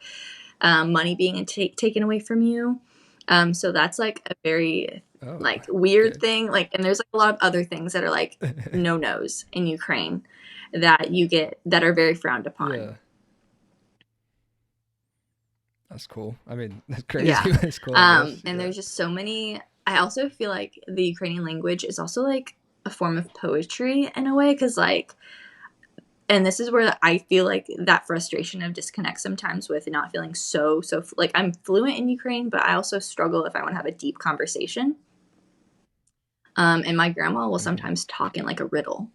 money being taken away from you. So that's like a very Oh, like weird okay. thing. Like, and there's like a lot of other things that are like no nos in Ukraine that you get that are very frowned upon. Yeah, that's cool. I mean, that's crazy, Yeah. but it's cool, I guess. And Yeah. there's just so many. I also feel like the Ukrainian language is also like a form of poetry in a way, because like, and this is where I feel like that frustration of disconnect sometimes with not feeling so like I'm fluent in Ukraine, but I also struggle if I want to have a deep conversation. And my grandma will Hmm. sometimes talk in like a riddle,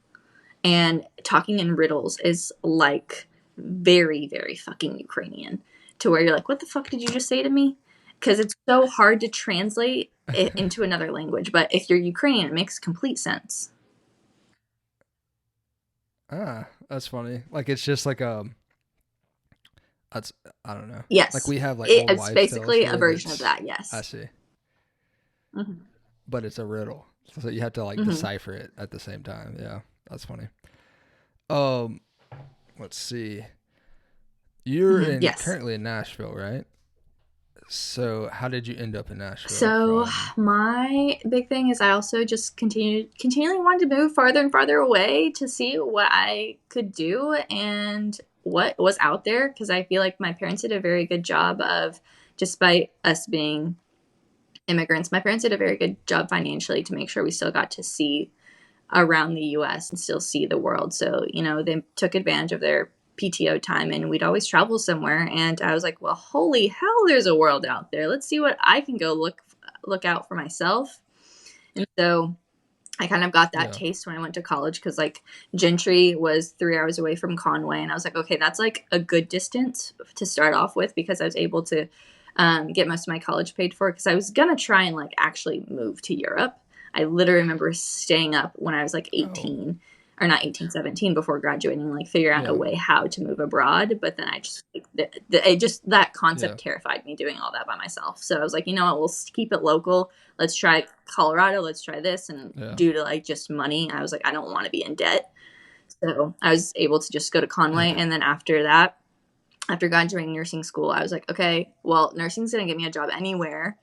and talking in riddles is like very fucking Ukrainian, to where you're like, what the fuck did you just say to me? Because it's so hard to translate it into another language. But if you're Ukrainian, it makes complete sense. That's funny. Like it's just like that's I don't know. Like Yes, we have like old it's wives' tales basically a here. version of That's that. I Yes. see, Hmm. but it's a riddle, so you have to like Hmm. decipher it at the same time. Yeah, that's funny. Um, let's see. You're in Yes. currently in Nashville, right? So how did you end up in Nashville So from? my big thing is I also just continually wanted to move farther and farther away to see what I could do and what was out there, because I feel like my parents did a very good job of, despite us being immigrants, my parents did a very good job financially to make sure we still got to see around the US and still see the world. So, they took advantage of their PTO time and we'd always travel somewhere. And I was like, well, holy hell, there's a world out there. Let's see what I can go look out for myself. And so I kind of got that Yeah. taste when I went to college, because like Gentry was 3 hours away from Conway. And I was like, okay, that's like a good distance to start off with, because I was able to get most of my college paid for, because I was going to try and like actually move to Europe. I literally remember staying up when I was like Oh, 18, or not 18, 17, before graduating, like figure out a yeah. way how to move abroad. But then I just, like, it just, that Yeah. concept terrified me, doing all that by myself. So I was like, you know what, we'll keep it local. Let's try Colorado. Let's try this. And Yeah. due to like just money, I was like, I don't want to be in debt. So I was able to just go to Conway. Yeah. And then after that, after graduating nursing school, I was like, okay, well, nursing's going to get me a job anywhere.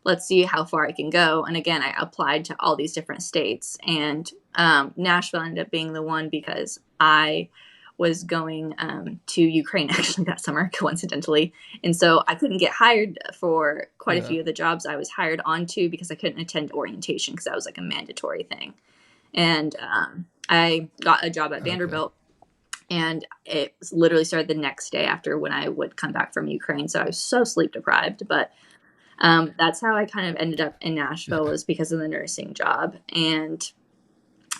Let's see how far I can go. And again, I applied to all these different states, and Nashville ended up being the one, because I was going to Ukraine actually that summer, coincidentally. And so I couldn't get hired for quite a Yeah. few of the jobs I was hired onto, because I couldn't attend orientation, because that was like a mandatory thing. And I got a job at Okay. Vanderbilt, and it literally started the next day after when I would come back from Ukraine. So I was so sleep deprived, but that's how I kind of ended up in Nashville, Yeah. was because of the nursing job. And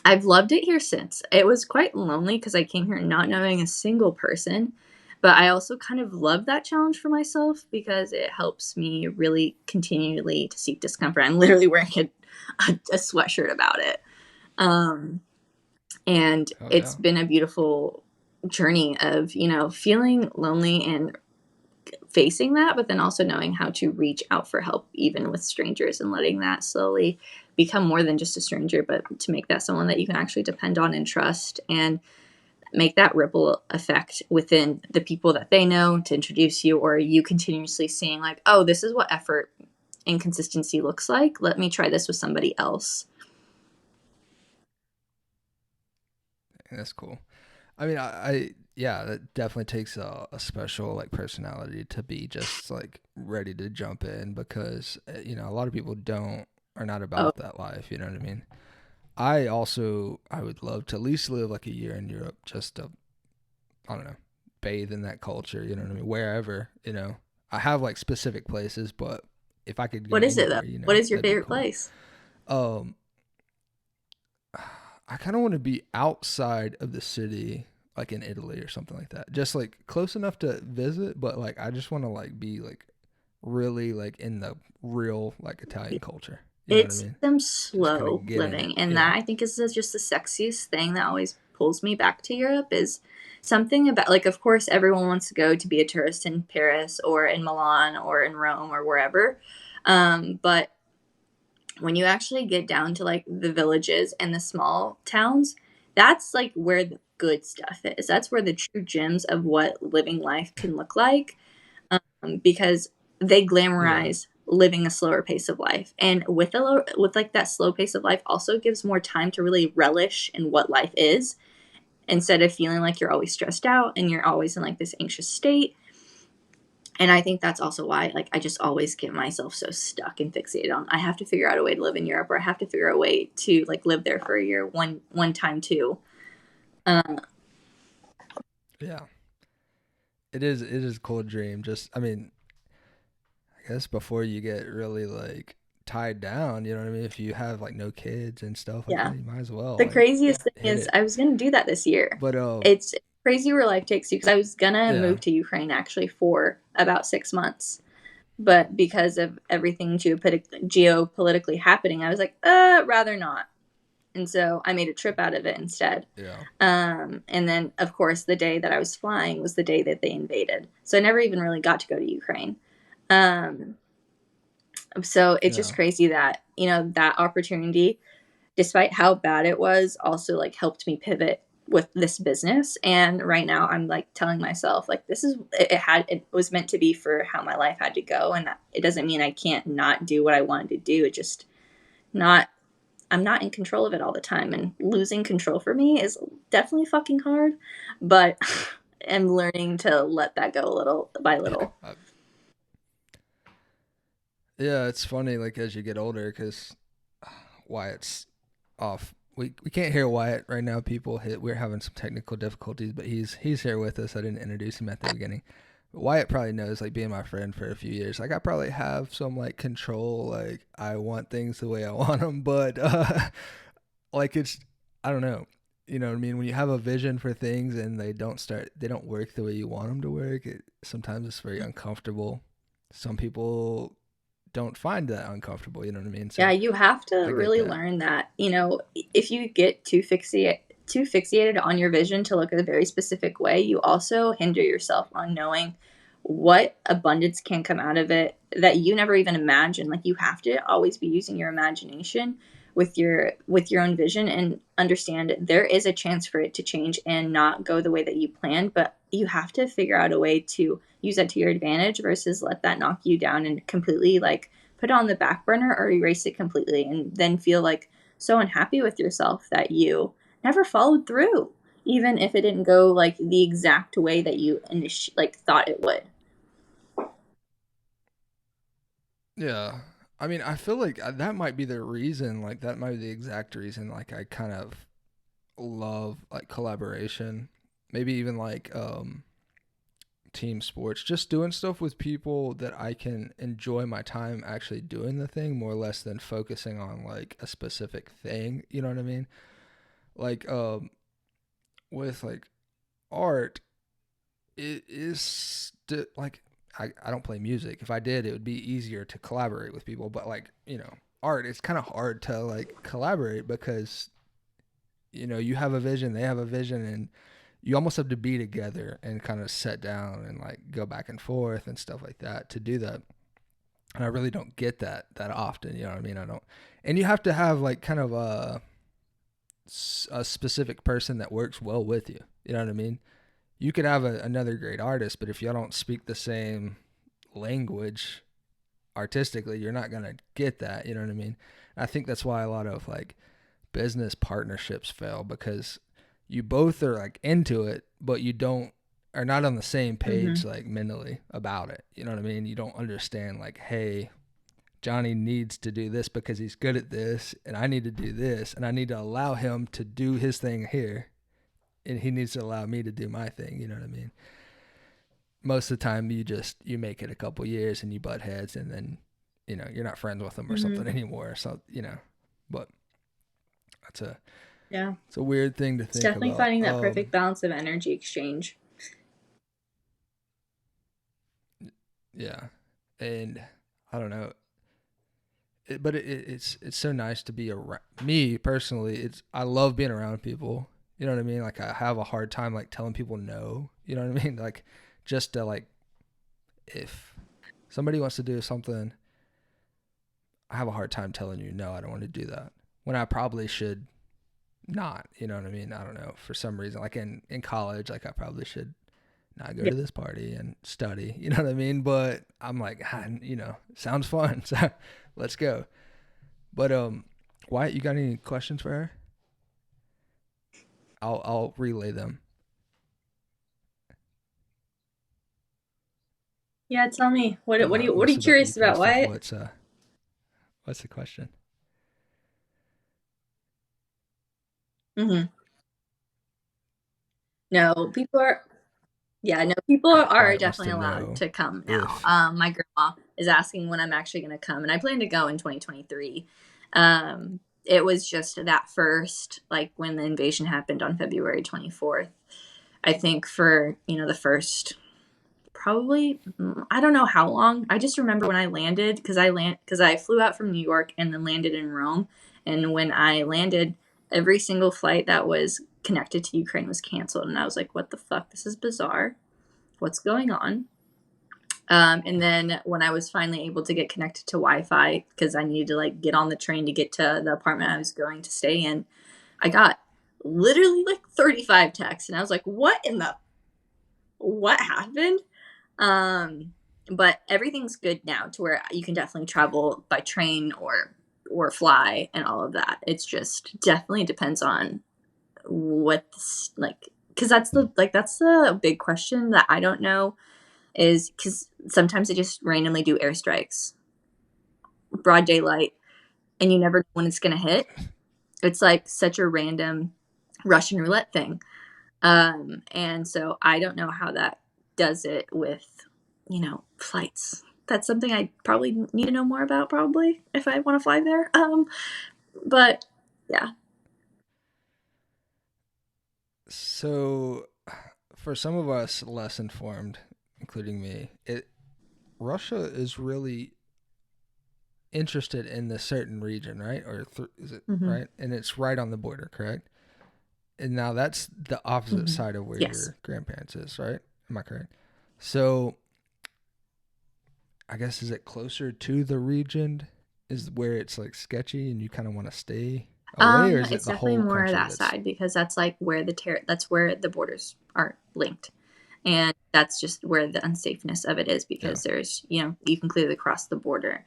I've loved it here since. It was quite lonely because I came here not knowing a single person, but I also kind of love that challenge for myself, because it helps me really continually to seek discomfort. I'm literally wearing a sweatshirt about it. Um, and Oh it's yeah. been a beautiful journey of, feeling lonely and facing that, but then also knowing how to reach out for help, even with strangers, and letting that slowly become more than just a stranger, but to make that someone that you can actually depend on and trust, and make that ripple effect within the people that they know to introduce you, or you continuously seeing like, oh, this is what effort and consistency looks like. Let me try this with somebody else. That's cool. I mean, I yeah, that definitely takes a special like personality to be just like ready to jump in because a lot of people don't are not Oh, about that life. You know what I mean? I would love to at least live like a year in Europe just to I don't know bathe in that culture. You know what I mean? Wherever I have like specific places, but if I could what go is it though? anywhere, What is your that'd be favorite cool. place? Um, I kind of want to be outside of the city, like in Italy or something like that. Just like close enough to visit, but like I just want to like be like really like in the real like Italian culture. You know what I It's mean? them Just kind slow of get in it. living, and Yeah. that I think is just the sexiest thing that always pulls me back to Europe. Is something about, like, of course everyone wants to go to be a tourist in Paris or in Milan or in Rome or wherever, but when you actually get down to like the villages and the small towns, that's like where the good stuff is. That's where the true gems of what living life can look like, because they Yeah. glamorize living a slower pace of life, and with like that slow pace of life also gives more time to really relish in what life is, instead of feeling like you're always stressed out and you're always in like this anxious state. And I think that's also why like I just always get myself so stuck and fixated on, I have to figure out a way to live in Europe, or I have to figure out a way to like live there for a year one time too. um, Yeah. It is a cool dream. Just I mean, I guess before you get really like tied down, you know what I mean? If you have like no kids and stuff like yeah. that, you might as well The like craziest thing hit is it. I was gonna do that this year. But It's crazy where life takes you, because I was gonna yeah. move to Ukraine actually for about 6 months. But because of everything geopolitically happening, I was like, rather not. And so I made a trip out of it instead. Yeah. And then, of course, the day that I was flying was the day that they invaded. So I never even really got to go to Ukraine. Um, so it's just Yeah. crazy that that opportunity, despite how bad it was, also like helped me pivot with this business. And right now I'm like telling myself like it was meant to be for how my life had to go, and it doesn't mean I can't not do what I wanted to do. It just not I'm not in control of it all the time, and losing control for me is definitely fucking hard, but I'm learning to let that go little by Yeah. little. Yeah, it's funny like as you get older because Wyatt's off. We can't hear Wyatt right now. We're having some technical difficulties, but he's here with us. I didn't introduce him at the beginning. But Wyatt probably knows, like being my friend for a few years. Like I probably have some like control. Like I want things the way I want them, but like it's I don't know. You know what I mean? When you have a vision for things and they don't work the way you want them to work, sometimes it's very uncomfortable. Some people don't find that uncomfortable. You know what I mean? Yeah, So you have to I get really that. learn that, if you get too fixated on your vision to look a very specific way, you also hinder yourself on knowing what abundance can come out of it that you never even imagined. Like you have to always be using your imagination with your own vision, and understand there is a chance for it to change and not go the way that you planned, but you have to figure out a way to use that to your advantage versus let that knock you down and completely like put it on the back burner or erase it completely, and then feel like so unhappy with yourself that you never followed through, even if it didn't go like the exact way that you like thought it would. Yeah. I mean, I feel like that might be the reason, like that might be the exact reason like I kind of love like collaboration. Maybe even like team sports, just doing stuff with people that I can enjoy my time actually doing the thing more or less than focusing on like a specific thing, you know what I mean? Like with like art, it is like I don't play music. If I did, it would be easier to collaborate with people. But like art, it's kind of hard to like collaborate because you have a vision, they have a vision, and you almost have to be together and kind of sit down and like go back and forth and stuff like that to do that. And I really don't get that often. You know what I mean? I don't. And you have to have like kind of a specific person that works well with you. You know what I mean? You could have another great artist, but if y'all don't speak the same language artistically, you're not gonna get that. You know what I mean? I think that's why a lot of like business partnerships fail because you both are like into it, but you don't are not on the same page Mm-hmm. like mentally about it. You know what I mean? You don't understand like, hey, Johnny needs to do this because he's good at this, and I need to do this, and I need to allow him to do his thing here, and he needs to allow me to do my thing. You know what I mean? Most of the time you make it a couple years and you butt heads, and then you're not friends with them or Mm-hmm. something anymore. So but that's a Yeah, it's a weird thing to it's think definitely about. finding that perfect balance of energy exchange. Yeah, and I don't know, but it's so nice to be around. Me personally, it's I love being around people. You know what I mean? Like I have a hard time like telling people no. You know what I mean? Like just to like if somebody wants to do something, I have a hard time telling you no. I don't want to do that when I probably should not. You know what I mean? I don't know for some reason. Like in college, like I probably should not go Yeah. to this party and study. You know what I mean? But I'm like, sounds fun, so let's go. But Wyatt, you got any questions for her? I'll relay them. Yeah, tell me. What are What's you about curious UK about, stuff? Wyatt? What's the question? Mm-hmm. No, people are Yeah, no, people are Wyatt wants to definitely allowed know to come now. if My grandma is asking when I'm actually going to come, and I plan to go in 2023. It was just that first, like when the invasion happened on February 24th. I think for, the first probably, I don't know how long. I just remember when I landed because I flew out from New York and then landed in Rome. And when I landed, every single flight that was connected to Ukraine was canceled. And I was like, what the fuck? This is bizarre. What's going on? And then when I was finally able to get connected to Wi-Fi because I needed to like get on the train to get to the apartment I was going to stay in, I got literally like 35 texts. And I was like, what happened? But everyth's good now to where you can definitely travel by train or fly and all of that. It's just definitely depends on what's like, because that's the big question that I don't know, is because sometimes they just randomly do airstrikes, broad daylight, and you never know when it's gonna hit. It's like such a random Russian roulette thing. And so I don't know how that does it with, flights. That's something I probably need to know more about, probably, if I want to fly there. But yeah. So, for some of us less informed, including me, Russia is really interested in this certain region, right? Or is it Hmm. right? And it's right on the border, correct? And now that's the opposite Hmm. side of where Yes. your grandparents is, right? Am I correct? So, I guess is it closer to the region? Is where it's like sketchy and you kind of want to stay away, or is it It's the definitely whole more country that that's side because that's like where that's where the borders are linked. And that's just where the unsafeness of it is yeah? because there's, you can clearly cross the border.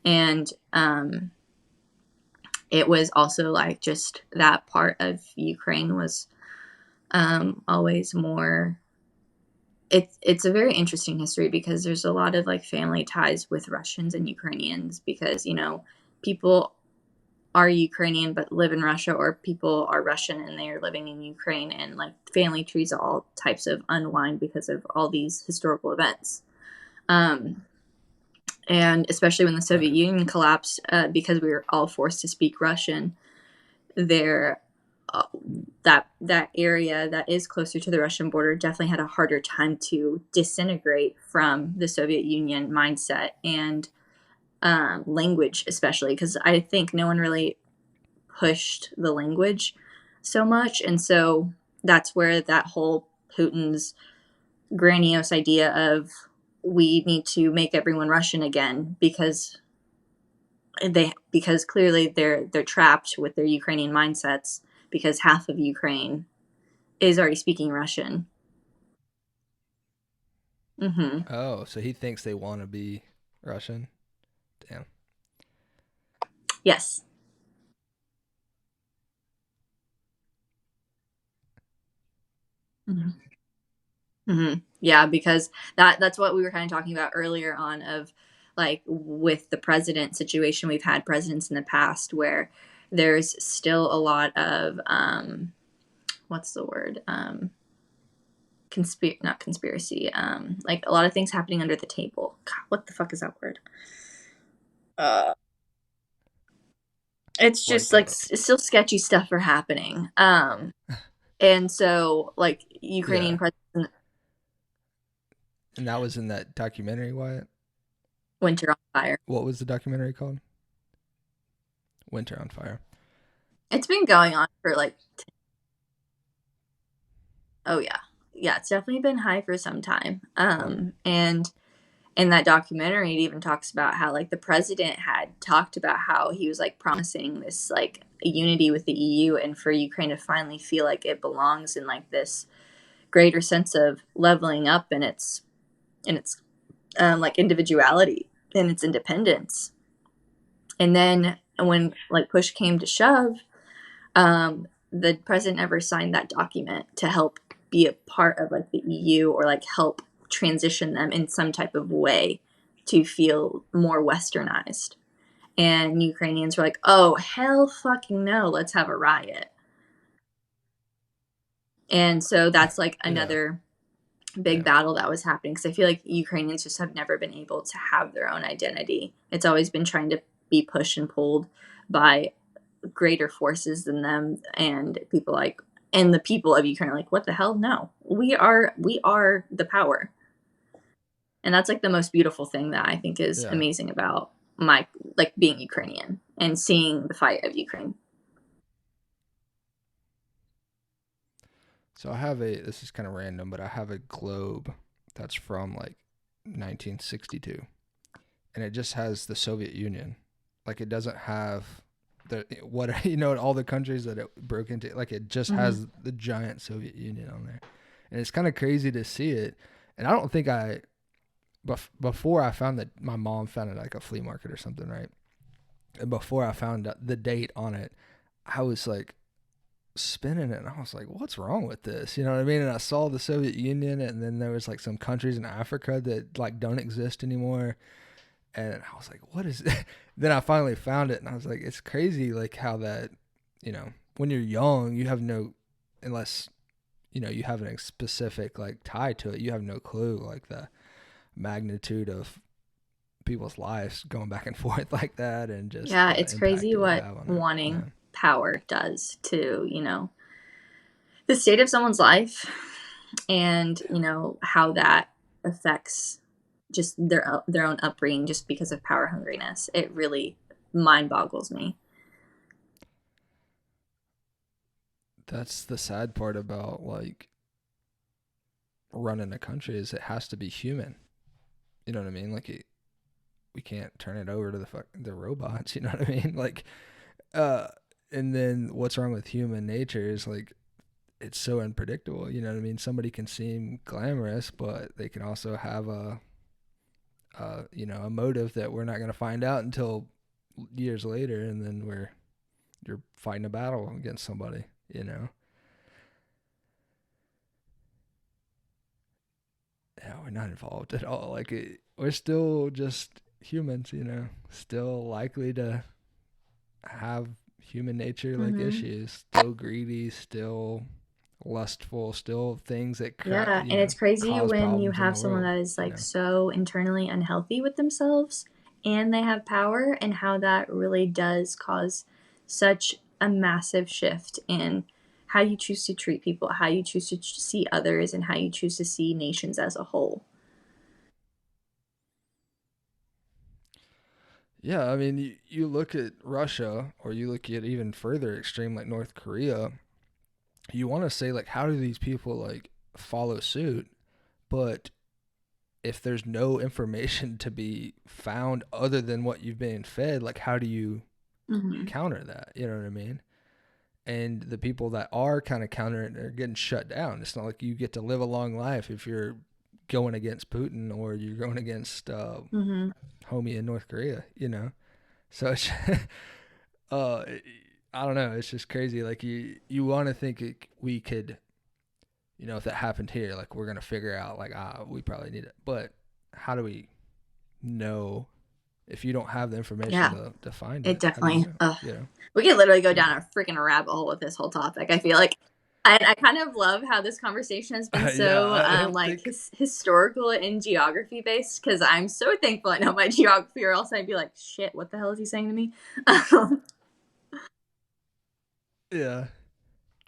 And it was also like just that part of Ukraine was always more. It's a very interesting history because there's a lot of like family ties with Russians and Ukrainians because people are Ukrainian but live in Russia, or people are Russian and they are living in Ukraine, and like family trees all types of unwind because of all these historical events. Um, and especially when the Right. Soviet Union collapsed, because we were all forced to speak Russian, there uh, that area that is closer to the Russian border definitely had a harder time to disintegrate from the Soviet Union mindset and language, especially because I think no one really pushed the language so much, and so that's where that whole Putin's grandiose idea of we need to make everyone Russian again because clearly they're trapped with their Ukrainian mindsets because half of Ukraine is already speaking Russian. Hmm. Oh, so he thinks they want to be Russian. Damn. Yes. Hmm. Hmm. Yeah, because that's what we were kind of talking about earlier on of like with the president situation. We've had presidents in the past where there's still a lot of what's the word not conspiracy, like a lot of things happening under the table. God, what the fuck is that word? Uh, it's just Like like it's still sketchy stuff are happening. And so like yeah. Ukrainian president And that was in that documentary, Wyatt. Winter on Fire. What was the documentary called? Winter on Fire. It's been going on for like, oh yeah, yeah, it's definitely been high for some time. And in that documentary, it even talks about how like the president had talked about how he was like promising this like unity with the EU and for Ukraine to finally feel like it belongs in like this greater sense of leveling up in its like individuality and its independence. And then when like push came to shove, the president never signed that document to help be a part of like the EU or like help transition them in some type of way to feel more westernized. And Ukrainians were like, "Oh hell, fucking no! Let's have a riot." And so that's like Yeah. another big Yeah. battle that was happening because I feel like Ukrainians just have never been able to have their own identity. It's always been trying to be pushed and pulled by greater forces than them, and the people of Ukraine are like, what the hell? No, we are the power, and that's like the most beautiful thing that I think is Yeah. amazing about my like being Ukrainian and seeing the fight of Ukraine. So this is kind of random, but I have a globe that's from like 1962, and it just has the Soviet Union. Like it doesn't have what all the countries that it broke into, like it just Mm-hmm. has the giant Soviet Union on there, and it's kind of crazy to see it. And I don't think before I found that, my mom found it like a flea market or something, right? And before I found the date on it, I was like spinning it, and I was like, what's wrong with this? You know what I mean? And I saw the Soviet Union, and then there was like some countries in Africa that like don't exist anymore. And I was like, what is it? Then I finally found it, and I was like, it's crazy, like how that, when you're young, you have no, unless, you have a specific like tie to it, you have no clue like the magnitude of people's lives going back and forth like that, and just Yeah, the it's impact crazy it would what have on it. Yeah. wanting power does to, the state of someone's life, and, how that affects just their own upbringing just because of power hungriness. It really mind boggles me. That's the sad part about like running a country, is it has to be human. You know what I mean? Like we can't turn it over to the robots. You know what I mean? Like, uh, and then what's wrong with human nature is like it's so unpredictable. You know what I mean? Somebody can seem glamorous, but they can also have a motive that we're not going to find out until years later, and then you're fighting a battle against somebody. Yeah, we're not involved at all. Like we're still just humans. Still likely to have human nature like Mm-hmm. issues. Still greedy. Still lustful. Still things that Yeah, and it's crazy cause when you problems in have the someone world. that is like so internally unhealthy with themselves and they have power, and how that really does cause such a massive shift in how you choose to treat people, how you choose to see others, and how you choose to see nations as a whole. Yeah, I mean, you look at Russia, or you look at even further extreme like North Korea. You want to say like, how do these people like follow suit? But if there's no information to be found other than what you've been fed, like how do you Mm-hmm. counter that? You know what I mean? And the people that are kind of countering it are getting shut down. It's not like you get to live a long life if you're going against Putin or you're going against Mm-hmm. homie in North Korea. So it's uh, I don't know. It's just crazy. Like you want to think we could, if that happened here, like we're gonna figure out like we probably need it. But how do we know if you don't have the information Yeah, to find it it? How do you definitely. know? We could literally go Yeah. down a freaking rabbit hole with this whole topic. I feel like, I kind of love how this conversation has been Yeah. so I don't like think. historical and geography based, because I'm so thankful I know my geography, or else I'd be like, shit, what the hell is he saying to me? Yeah.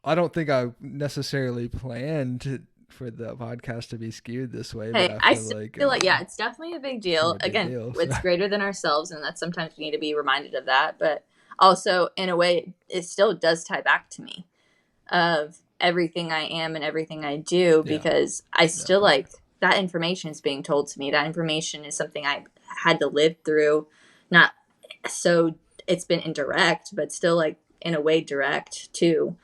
I don't think I necessarily planned for the podcast to be skewed this way, but Hey, I I feel still like feel like, yeah, it's definitely a big it's kind deal. of a big Again, deal. So it's greater than ourselves, and that sometimes we need to be reminded of that. But also, in a way, it still does tie back to me of everything I am and everything I do, yeah, because I still definitely. like that information is being told to me. That information is something I had to live through. Not so it's been indirect, but still like in a way direct too,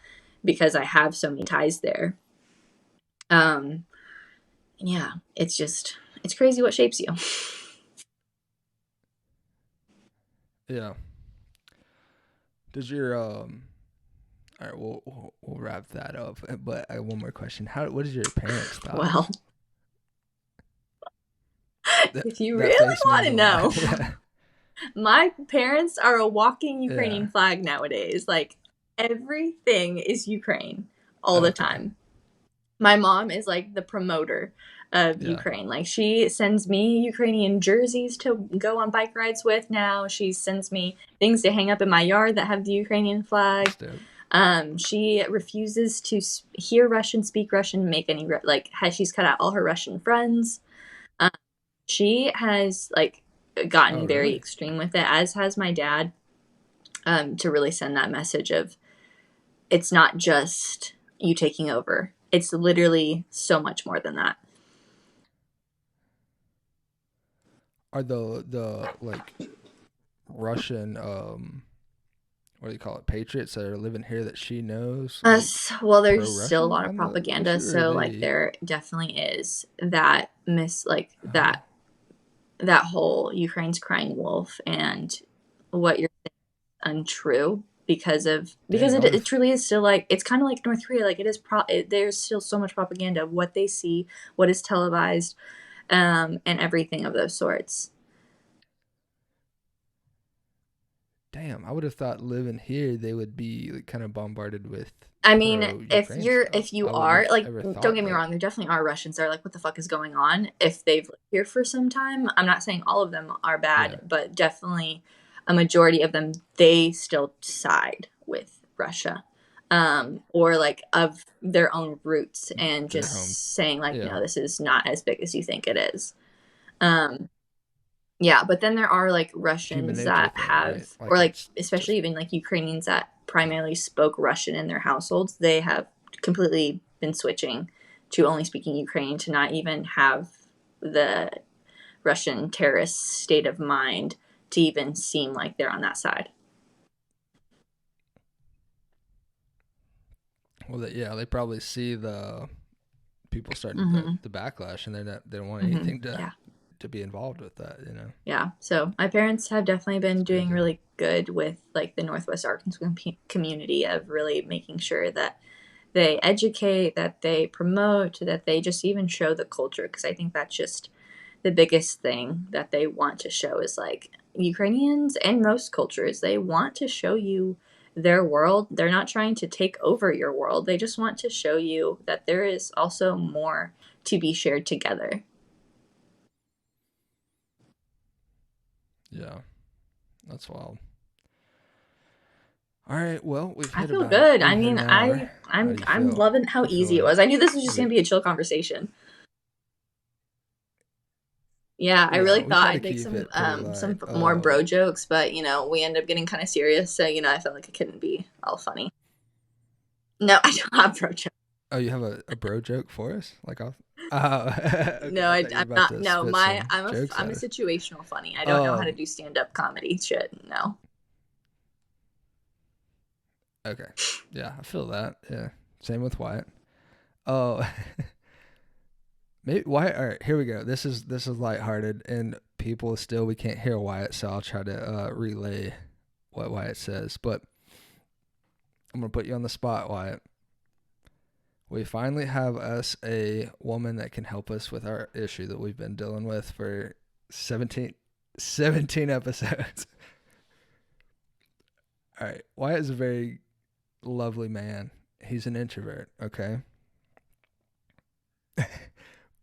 because I have so many ties there. Um, yeah, it's crazy what shapes you. Yeah. Does your All right, we'll wrap that up. But I have one more question. What is your parents' Well, thoughts? That if you that really face want means to a lot. know, my parents are a walking Yeah. Ukrainian flag nowadays. Like everything is Ukraine all the Okay. time. My mom is like the promoter of Yeah. Ukraine. Like she sends me Ukrainian jerseys to go on bike rides with now. She sends me things to hang up in my yard that have the Ukrainian flag. That's dope. She refuses to hear Russian, speak Russian, make any she's cut out all her Russian friends. Um, she has like Oh, gotten very really? extreme with it, as has my dad, to really send that message of it's not just you taking over. It's literally so much more than that. Are the like Russian what do you call it, patriots that are living here that she knows, like Us, well, there's still a pro-Russian lot of on the propaganda, issue, or are so like they? there definitely is that Uh, that whole Ukraine's crying wolf and what you're saying is untrue because dang, I would it have. truly is still like it's kind of like North Korea, like there's still so much propaganda of what they see, what is televised, and everything of those sorts. Damn, I would have thought living here they would be like, kind of bombarded with I mean, pro-Ukraine stuff. if you I wouldn't are have like, ever don't thought get me that. wrong, there definitely are Russians that are like, what the fuck is going on? If they've lived here for some time, I'm not saying all of them are Yeah, bad, but definitely a majority of them, they still side with Russia, or like of their own roots, and their home. just saying like, Yeah, no, this is not as big as you think it is. Um, yeah, but then there are like human Russians nature that thing, right? have, or Like like it's especially just even like Ukrainians that primarily spoke Russian in their households, they have completely been switching to only speaking Ukrainian to not even have the Russian terrorist state of mind to even seem like they're on that side. well, yeah, they probably see the people starting Mm-hmm. the backlash, and they don't want Mm-hmm. anything Yeah. to be involved with that. You know, Yeah. So my parents have definitely it's been doing crazy. really good with like the Northwest Arkansas community of really making sure that they educate, that they promote, that they just even show the culture. Because I think that's just the biggest thing that they want to show is like Ukrainians and most cultures, they want to show you their world. They're not trying to take over your world. They just want to show you that there is also more to be shared together. Yeah, that's wild. All right, well, we've I hit feel about good. we've I hit mean, an hour. How do you I'm feel? loving how You feel easy it like was. I knew this was just we? gonna be a chill conversation. Yeah, I Yeah, really we thought try to I'd make keep it pretty light. some more bro jokes, but we ended up getting kind of serious, so I felt like it couldn't be all funny. No, I don't have bro jokes. Oh, you have a bro joke for us? Like off? Oh, okay. No, I thought you were I'm about not. to No, spit my some jokes I'm at a us. situational funny. I don't know how to Um. do stand up comedy shit. No. Okay. Yeah, I feel that. Yeah. Same with Wyatt. Oh, maybe Wyatt. All right, here we go. This is lighthearted, and people still we can't hear Wyatt, so I'll try to relay what Wyatt says. But I'm gonna put you on the spot, Wyatt. We finally have us a woman that can help us with our issue that we've been dealing with for 17 episodes. All right. Wyatt is a very lovely man. He's an introvert, okay?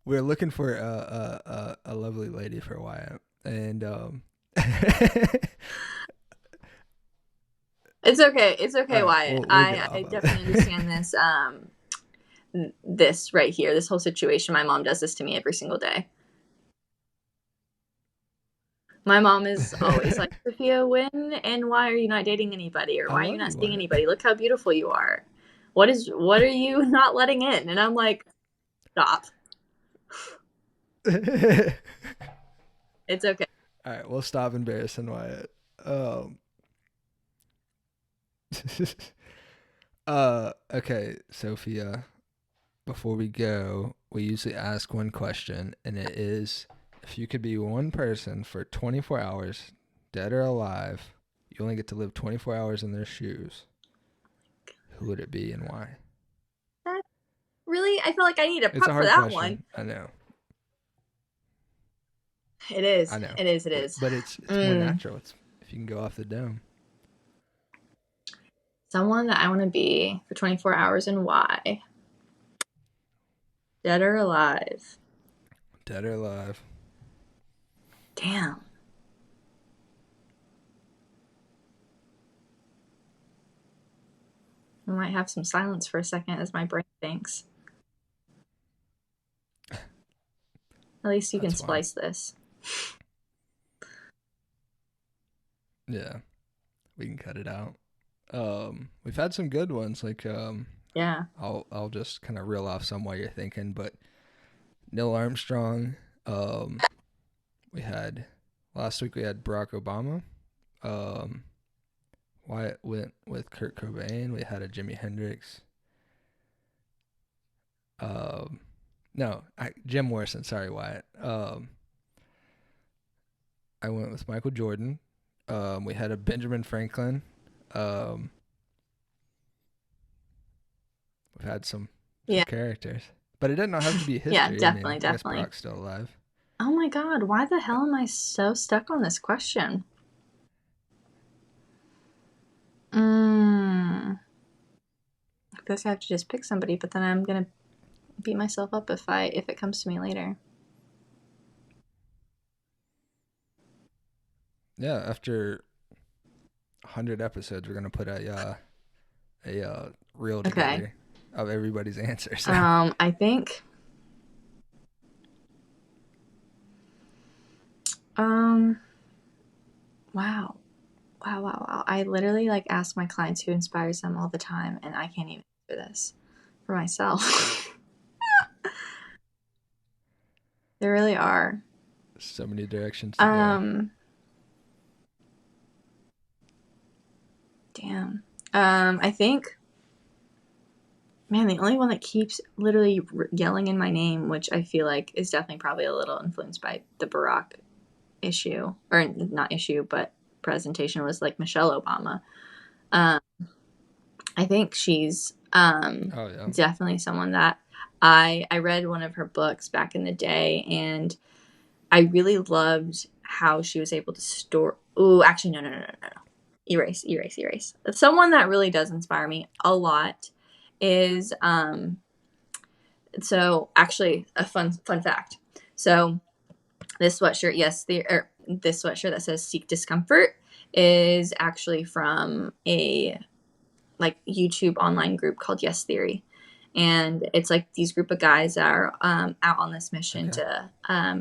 We're looking for a lovely lady for Wyatt. And It's okay. It's all okay, right, Wyatt. we'll get I off of definitely it. understand this. This right here, this whole situation. My mom does this to me every single day. My mom is always like, Sophia, when and why are you not dating anybody, or I why are you love not you, seeing Wyatt. anybody? Look how beautiful you are. What are you not letting in? And I'm like, stop. All It's okay. right, we'll stop embarrassing Wyatt. Um, okay, Sophia. Before we go, we usually ask one question, and it is if you could be one person for 24 hours, dead or alive, you only get to live 24 hours in their shoes, who would it be and why? That, really, I feel like I need a It's a prep for hard that one. question. I know. It is. I know. It is. It is. But it's more Mm, natural. It's if you can go off the dome. someone that I want to be for 24 hours and why? Dead or alive? Dead or alive. Damn. We might have some silence for a second as my brain thinks. At least you can That's fine. splice this. Yeah. We can cut it out. We've had some good ones. Like Yeah. I'll just kind of reel off some while you're thinking, but Neil Armstrong. We had last week we had Barack Obama. Um, Wyatt went with Kurt Cobain. We had a Jimi Hendrix. No, Jim Morrison. Sorry, Wyatt. I went with Michael Jordan. We had a Benjamin Franklin. We've had some characters, but it doesn't have to be history. Yeah, definitely, I mean, definitely. I guess Brock's still alive. Oh my God, why the hell am I so stuck on this question? I guess I have to just pick somebody, but then I'm gonna beat myself up if it comes to me later. Yeah, after 100 episodes, we're gonna put a reel together of everybody's answers. I think. Wow. I literally like ask my clients who inspires them all the time, and I can't even answer this for myself. There really are. So many directions to go. Damn. I think, man, the only one that keeps literally yelling in my name, which I feel like is definitely probably a little influenced by the Barack issue, or not issue, but presentation, was like Michelle Obama. I think she's definitely someone that I read one of her books back in the day, and I really loved how she was able to store. Oh, actually, no. Erase. Someone that really does inspire me a lot is so actually a fun fact. So this sweatshirt, this sweatshirt that says "Seek Discomfort" is actually from a like YouTube online group called Yes Theory, and it's like these group of guys that are out on this mission to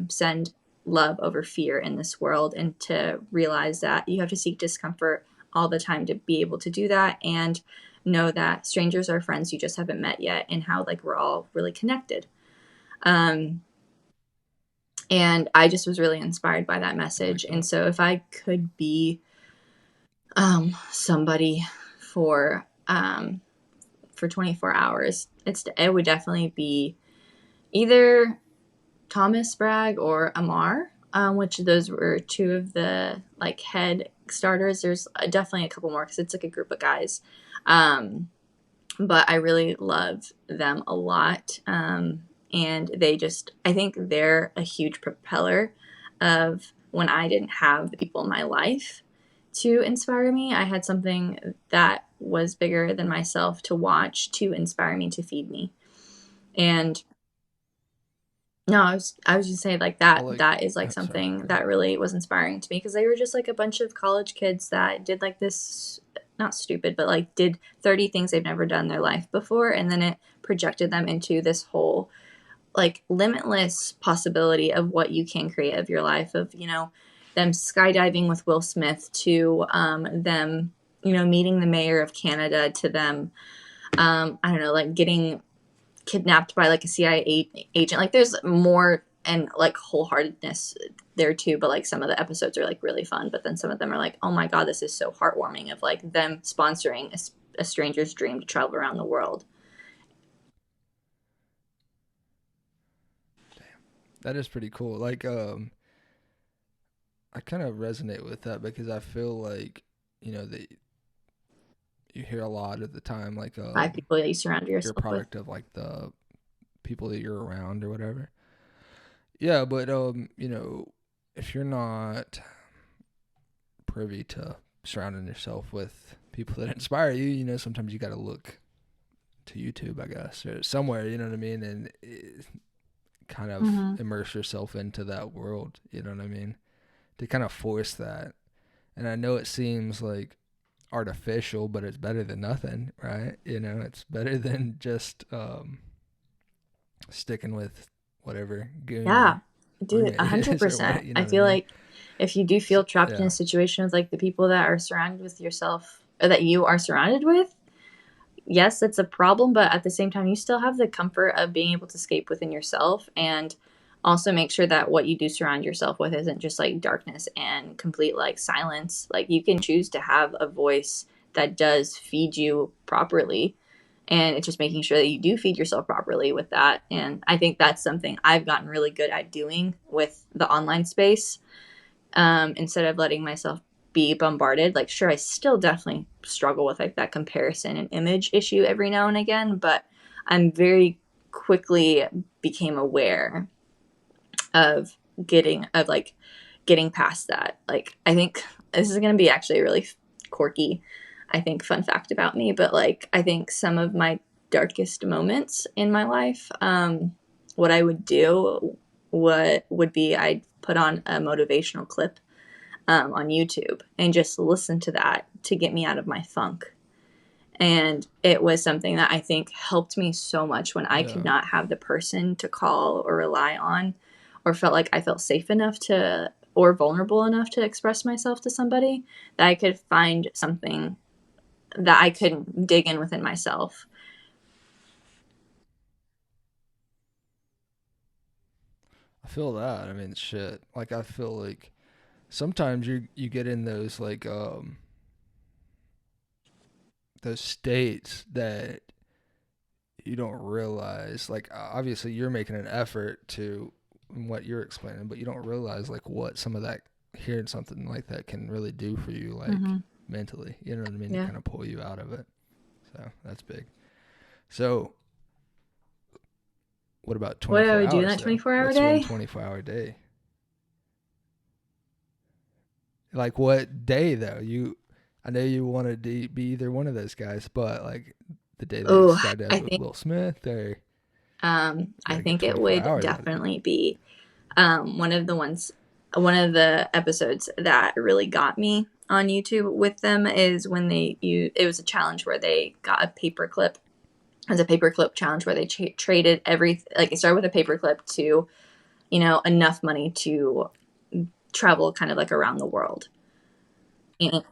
send love over fear in this world, and to realize that you have to seek discomfort all the time to be able to do that, and know that strangers are friends you just haven't met yet, and how like we're all really connected. And I just was really inspired by that message. And so if I could be somebody for 24 hours, it would definitely be either Thomas Bragg or Amar, which those were two of the like head starters. There's definitely a couple more because it's like a group of guys. But I really love them a lot. And I think they're a huge propeller of when I didn't have the people in my life to inspire me. I had something that was bigger than myself to watch, to inspire me, to feed me. And no, I was just saying like that. That is like something that really was inspiring to me, because they were just like a bunch of college kids that did like this, not stupid, but like did 30 things they've never done in their life before, and then it projected them into this whole like limitless possibility of what you can create of your life, of them skydiving with Will Smith, to them meeting the mayor of Canada, to them I don't know, like getting kidnapped by like a CIA agent. Like there's more, and like wholeheartedness there too, but like some of the episodes are like really fun, but then some of them are like, oh my God, this is so heartwarming, of like them sponsoring a stranger's dream to travel around the world. That is pretty cool. Like, I kind of resonate with that, because I feel like, that you hear a lot at the time, like, 5 people that you surround yourself with. You're a product of like the people that you're around or whatever. Yeah, but if you're not privy to surrounding yourself with people that inspire you, sometimes you got to look to YouTube, I guess, or somewhere, you know what I mean, and kind of immerse yourself into that world, you know what I mean, to kind of force that. And I know it seems like artificial, but it's better than nothing, right? It's better than just sticking with whatever goon. Yeah, dude, 100%. I feel like if you do feel trapped in a situation with like the people that are surrounded with yourself, or that you are surrounded with, yes, it's a problem, but at the same time, you still have the comfort of being able to escape within yourself, and also make sure that what you do surround yourself with isn't just like darkness and complete like silence. Like you can choose to have a voice that does feed you properly. And it's just making sure that you do feed yourself properly with that. And I think that's something I've gotten really good at doing with the online space. Instead of letting myself be bombarded, like, sure, I still definitely struggle with like that comparison and image issue every now and again, but I'm very quickly became aware of getting past that. Like, I think this is going to be actually a really quirky, I think, fun fact about me, but like, I think some of my darkest moments in my life, what I would do, what would be, I'd put on a motivational clip on YouTube and just listen to that to get me out of my funk. And it was something that I think helped me so much when I could not have the person to call or rely on, or felt like I felt safe enough to, or vulnerable enough to express myself to somebody, that I could find something that I could dig in within myself. I feel that. I mean, shit. Like, I feel like sometimes you get in those states that you don't realize. Like, obviously you're making an effort to what you're explaining, but you don't realize like what some of that, hearing something like that can really do for you, like mentally. You know what I mean? Yeah. To kind of pull you out of it. So that's big. So what about What do 24 I do in hours that though? 24-hour What's one day? 24-hour day? Like, what day though? I know you want to be either one of those guys, but like the day that you Oh, skydived I with think Will Smith, or you got I to get think it 24 would hours out of it. definitely be one of the episodes that really got me on YouTube with them is when it was a challenge where they got a paperclip. It was a paperclip challenge where they traded like, it started with a paperclip to, enough money to travel kind of like around the world. And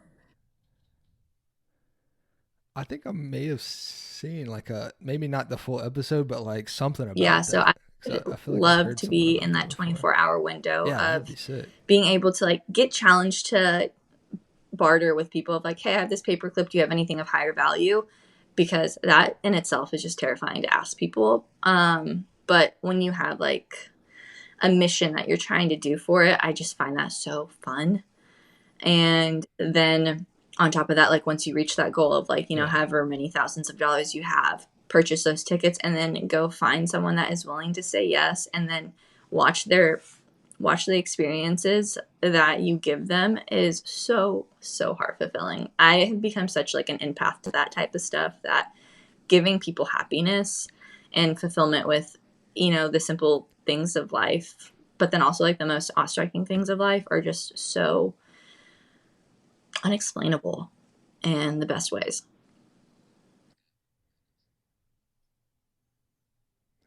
I think I may have seen like maybe not the full episode, but like something yeah, about so I that. would Because I feel like I've love heard to something be about in that that before. 24-hour window Yeah, that'd be of sick. being able to like get challenged to barter with people of like, hey, I have this paperclip. Do you have anything of higher value? Because that in itself is just terrifying to ask people. But when you have like a mission that you're trying to do for it, I just find that so fun. And then on top of that, like, once you reach that goal of like, Yeah. however many thousands of dollars you have, purchase those tickets and then go find someone that is willing to say yes, and then watch the experiences that you give them is so, so heart fulfilling. I have become such like an empath to that type of stuff, that giving people happiness and fulfillment with, the simple things of life, but then also like the most awe-striking things of life, are just so unexplainable in the best ways.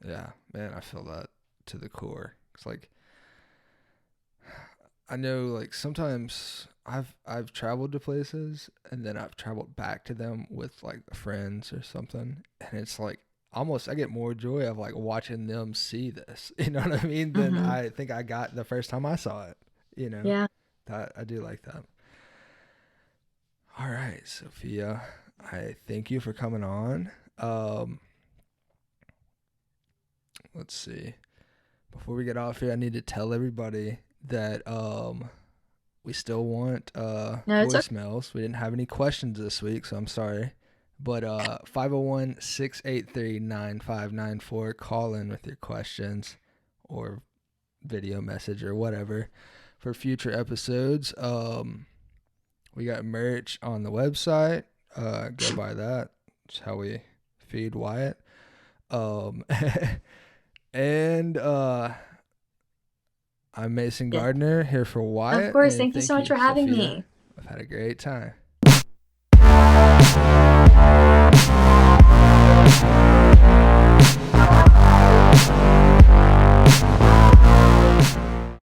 Yeah, man, I feel that to the core. It's like, I know like sometimes I've traveled to places and then I've traveled back to them with like friends or something, and it's like almost I get more joy of like watching them see this, you know what I mean, than Mm-hmm. I think I got the first time I saw it, you know. Yeah. That I do like that. All right, Sofiya, I thank you for coming on. Um let's see. Before we get off here, I need to tell everybody that we still want No, it's okay. voicemails. We didn't have any questions this week, so I'm sorry. But 501-683-9594, call in with your questions or video message or whatever for future episodes. We got merch on the website. Go buy that. It's how we feed Wyatt. Um and I'm Mason Yeah. Gardner here for Of Wyatt, course. and Thank you so thank much you, for having Sofiya. me. I've had a great time.